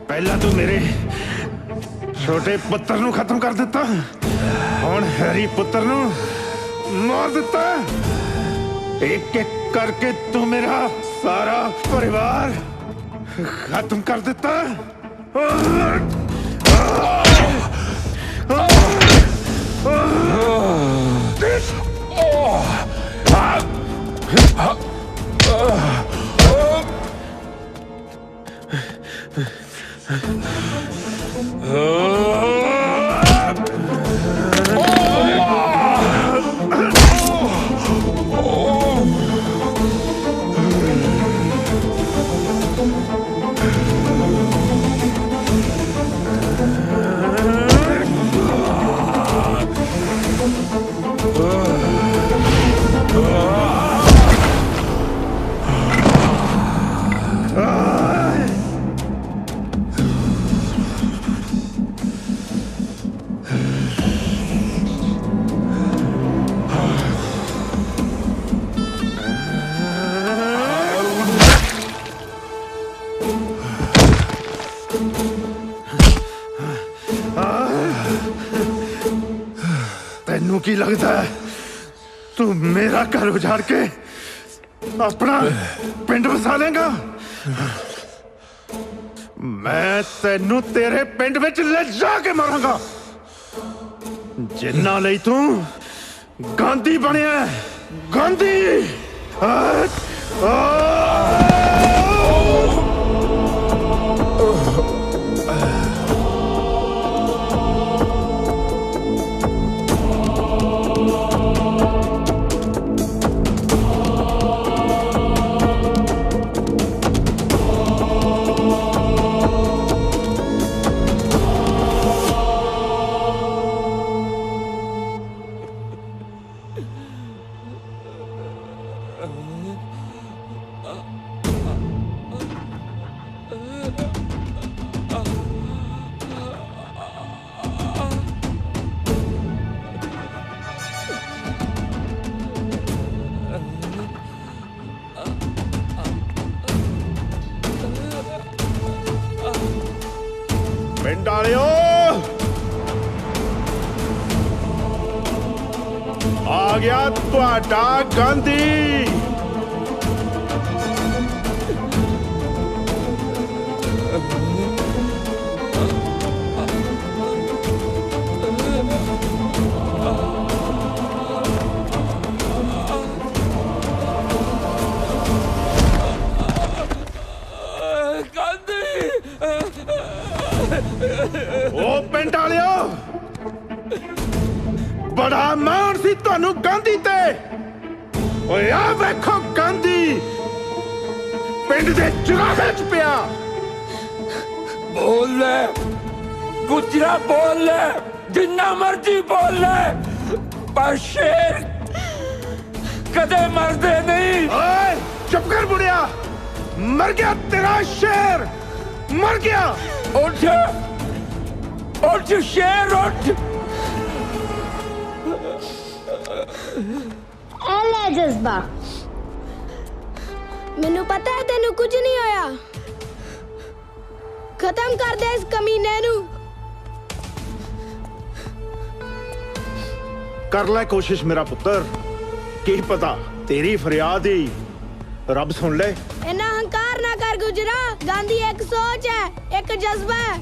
ਪਹਿਲਾਂ ਤੂੰ ਮੇਰੇ ਛੋਟੇ ਪੁੱਤਰ ਨੂੰ ਖਤਮ ਕਰ ਦਿੱਤਾ, ਹੁਣ ਹੈਰੀ ਪੁੱਤਰ ਨੂੰ ਮਾਰ ਦਿੱਤਾ। ਇੱਕ ਇੱਕ ਕਰਕੇ ਤੂੰ ਮੇਰਾ ਸਾਰਾ ਪਰਿਵਾਰ ਖਤਮ ਕਰ ਦਿੱਤਾ। ਤੈਨੂੰ ਕੀ ਲੱਗਦਾ ਹੈ ਤੂੰ ਮੇਰਾ ਘਰ ਉਜਾੜ ਕੇ ਆਪਣਾ ਪਿੰਡ ਵਸਾ ਲੇਗਾ? ਮੈਂ ਤੈਨੂੰ ਤੇਰੇ ਪਿੰਡ ਵਿੱਚ ਲੈ ਜਾ ਕੇ ਮਾਰਾਂਗਾ, ਜਿੰਨਾਂ ਲਈ ਤੂੰ ਗਾਂਧੀ ਬਣਿਆ। ਗਾਂਧੀ ਪਿੰਡਾਲਿਓ ਆ ਗਿਆ ਤੁਹਾਡਾ ਗਾਂਧੀ। ਉਹ ਪਿੰਡ ਵਾਲਿਓ ਬੜਾ ਮਾਣ ਸੀ ਤੁਹਾਨੂੰ ਗਾਂਧੀ ਤੇ। ਓਏ ਆ ਵੇਖੋ ਗਾਂਧੀ ਪਿੰਡ ਦੇ ਚੁਰਾਹੇ 'ਚ ਪਿਆ। ਬੋਲ ਲੈ ਗੁਜਰਾ, ਬੋਲ ਲੈ ਜਿੰਨਾ ਮਰਜੀ ਬੋਲ ਲੈ, ਪਰ ਸ਼ੇਰ ਕਦੇ ਮਰਦੇ ਨਹੀਂ। ਓਏ ਚੁੱਪ ਕਰ ਬੁੜਿਆ, ਮਰ ਗਿਆ ਤੇਰਾ ਸ਼ੇਰ, ਮਰ ਗਿਆ। ਉੱਠ ਉੱਠ ਸ਼ੇਰ ਉੱਠ। ਐ ਲੈ ਜਜ਼ਬਾ, ਮੈਨੂੰ ਪਤਾ ਹੈ ਤੈਨੂੰ ਕੁਝ ਨਹੀਂ ਹੋਇਆ। ਖਤਮ ਕਰ ਦੇ ਇਸ ਕਮੀਨੇ ਨੂੰ। ਕਰ ਲੈ ਕੋਸ਼ਿਸ਼ ਮੇਰਾ ਪੁੱਤਰ, ਕੀ ਪਤਾ ਤੇਰੀ ਫਰਿਆਦ ਹੀ ਰੱਬ ਸੁਣ ਲੈ। ਇੰਨਾ ਹੰਕਾਰ ਨਾ ਕਰ ਗੁਜਰਾ, ਗਾਂਧੀ ਇੱਕ ਸੋਚ ਹੈ, ਇੱਕ ਜਜ਼ਬਾ ਹੈ।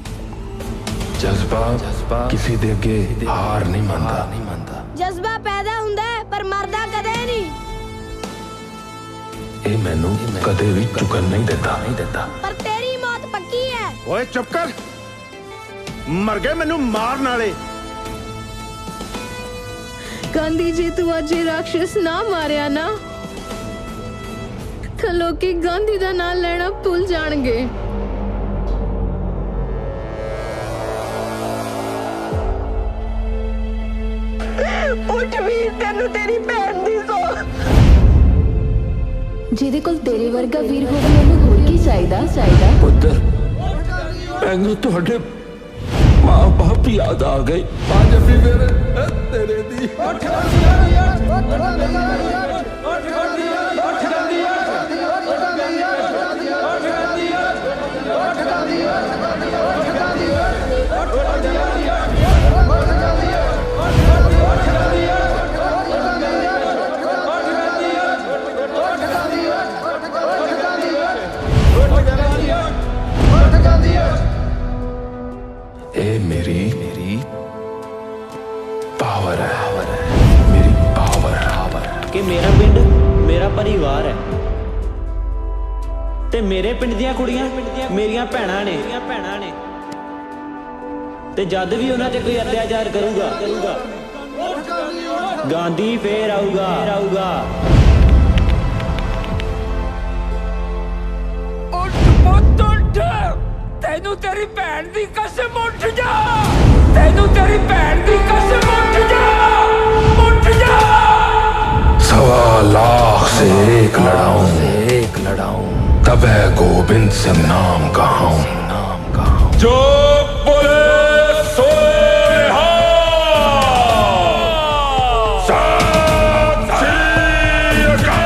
ਜਜ਼ਬਾ ਕਿਸੇ ਦੇ ਅੱਗੇ ਹਾਰ ਨਹੀਂ ਮੰਨਦਾ। ਜਜ਼ਬਾ ਪੈਦਾ ਹੁੰਦਾ ਹੈ ਪਰ ਮਰਦਾ ਕਦੇ ਨਹੀਂ। ਇਹ ਮੈਨੂੰ ਕਦੇ ਵੀ ਝੁਕਣ ਨਹੀਂ ਦਿੰਦਾ। ਪਰ ਤੇਰੀ ਮੌਤ ਪੱਕੀ ਹੈ। ਓਏ ਚੁੱਪ ਕਰ, ਮਰ ਗਏ ਮੈਨੂੰ ਮਾਰਨ ਵਾਲੇ। ਗਾਂਧੀ ਜੀ ਤੂੰ ਅੱਜ ਇਹ ਰਾਖਸ਼ ਨਾ ਮਾਰਿਆ ਨਾ ਤਾਂ ਲੋਕੀ ਗਾਂਧੀ ਦਾ ਨਾਮ ਲੈਣਾ ਭੁੱਲ ਜਾਣਗੇ। ਉੱਠ ਵੀਰ, ਤੈਨੂੰ ਤੇਰੀ ਭੈਣ ਦੀ ਸੋ। ਜਿਹਦੇ ਕੋਲ ਤੇਰੇ ਵਰਗਾ ਵੀਰ ਹੋਵੇ ਉਹਨੂੰ ਹੋਰ ਕੀ ਚਾਹੀਦਾ। ਪੁੱਤਰ ਮੈਨੂੰ ਤੁਹਾਡੇ ਮਾਂ ਬਾਪ ਯਾਦ ਆ ਗਏ। ਅੱਜ ਵੀ ਮੇਰੇ ਤੇਰੇ ਦੀ ਇਹ ਮੇਰੀ ਪਾਵਰ ਹੈ, ਮੇਰੀ ਪਾਵਰ ਕਿ ਮੇਰਾ ਪਿੰਡ ਮੇਰਾ ਪਰਿਵਾਰ ਹੈ ਤੇ ਮੇਰੇ ਪਿੰਡ ਦੀਆਂ ਕੁੜੀਆਂ ਮੇਰੀਆਂ ਭੈਣਾਂ ਨੇ ਤੇ ਜਦ ਵੀ ਉਹਨਾਂ ਤੇ ਕੋਈ ਅਤਿਆਚਾਰ ਕਰੂਗਾ ਗਾਂਧੀ ਫੇਰ ਆਊਗਾ। ਤੈਨੂੰ ਤੇਰੀ ਭੈਣ ਦੀ ਕਸਮ, ਉੱਠ ਜਾ। ਤੈਨੂੰ ਤੇਰੀ ਭੈਣ ਦੀ ਕਸਮ, ਉੱਠ ਜਾ। 1.25 लाख से एक लड़ाऊं तब है गोविंद सिंह नाम कहाऊं। जो बोले सो रहा। सत श्री अकाल।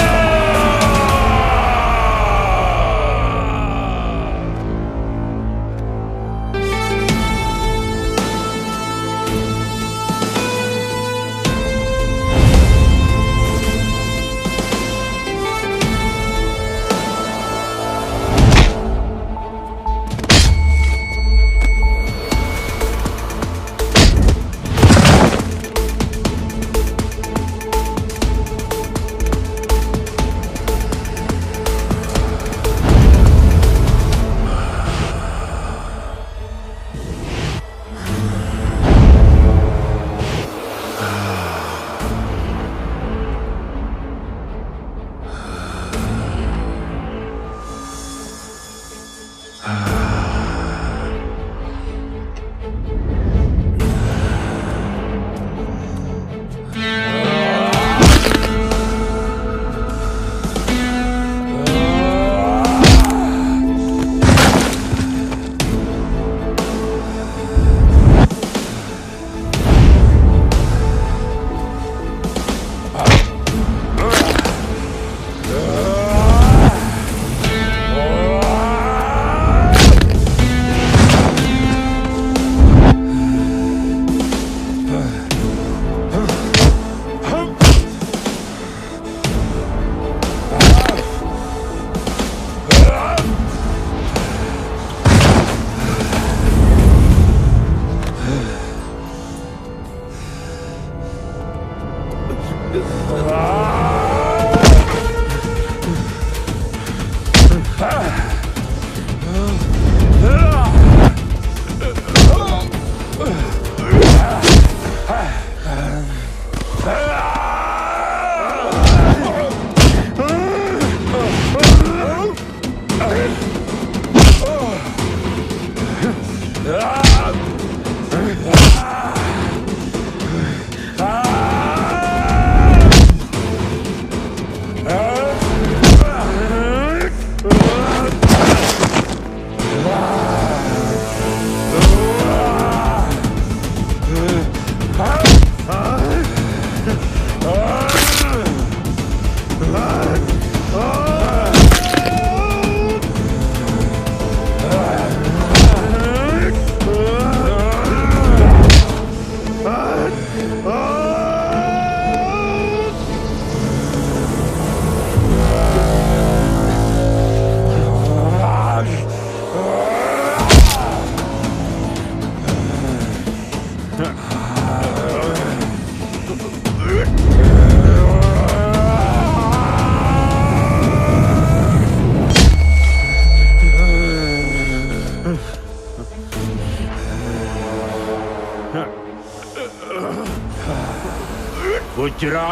गुजरा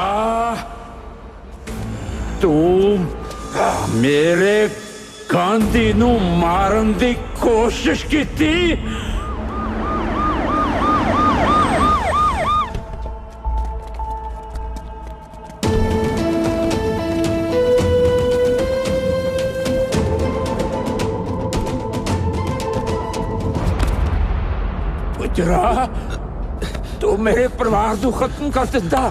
तू मेरे गांधी नू मारन दी कोशिश कीती। गुजरा तू मेरे परिवार को खत्म कर दिता।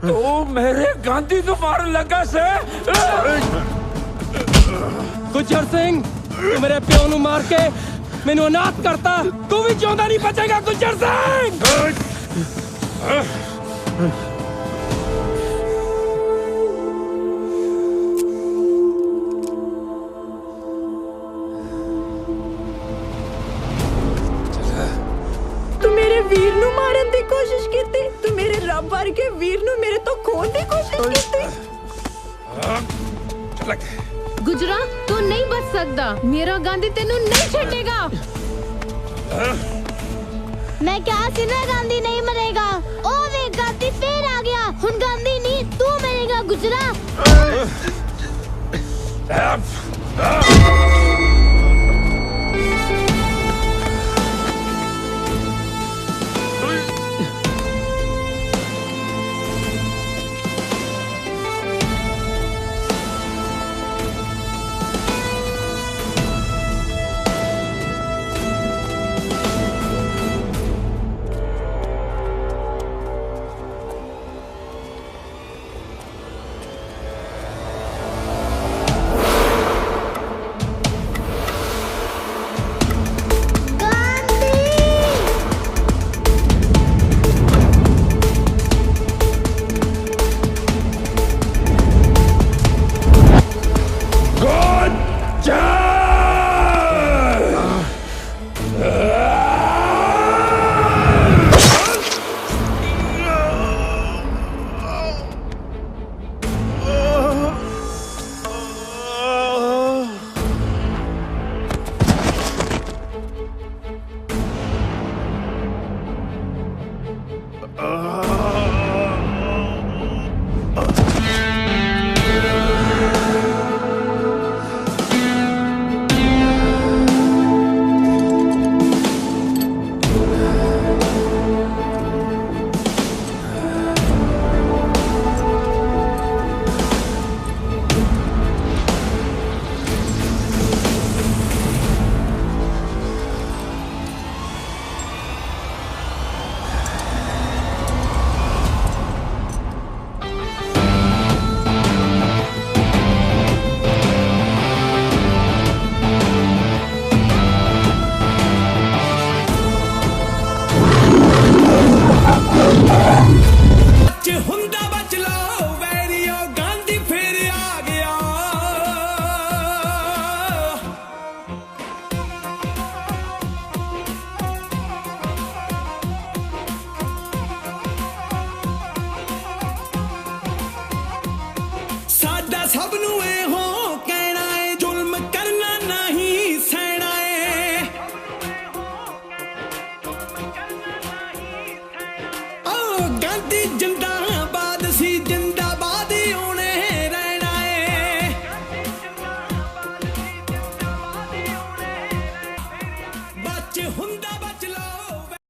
तू मेरे गांधी को मारन लगा से। गुज्जर सिंह तू मेरे प्यो नू मार के मैनू अनाथ करता। तू भी जिंदा नहीं बचेगा गुज्जर सिंह। वीर नू मारन दी कोशिश कीती। तू मेरे रब वर्गे वीर नू मेरे तो खोन दी कोशिश कीती। गुजरा तू नहीं बच सकता। मेरा गांधी तेनू नहीं छेड़ेगा। मैं क्या सीना गांधी नहीं मरेगा। ओ वे गांधी फिर आ गया। हुन गांधी नहीं तू मरेगा गुजरा।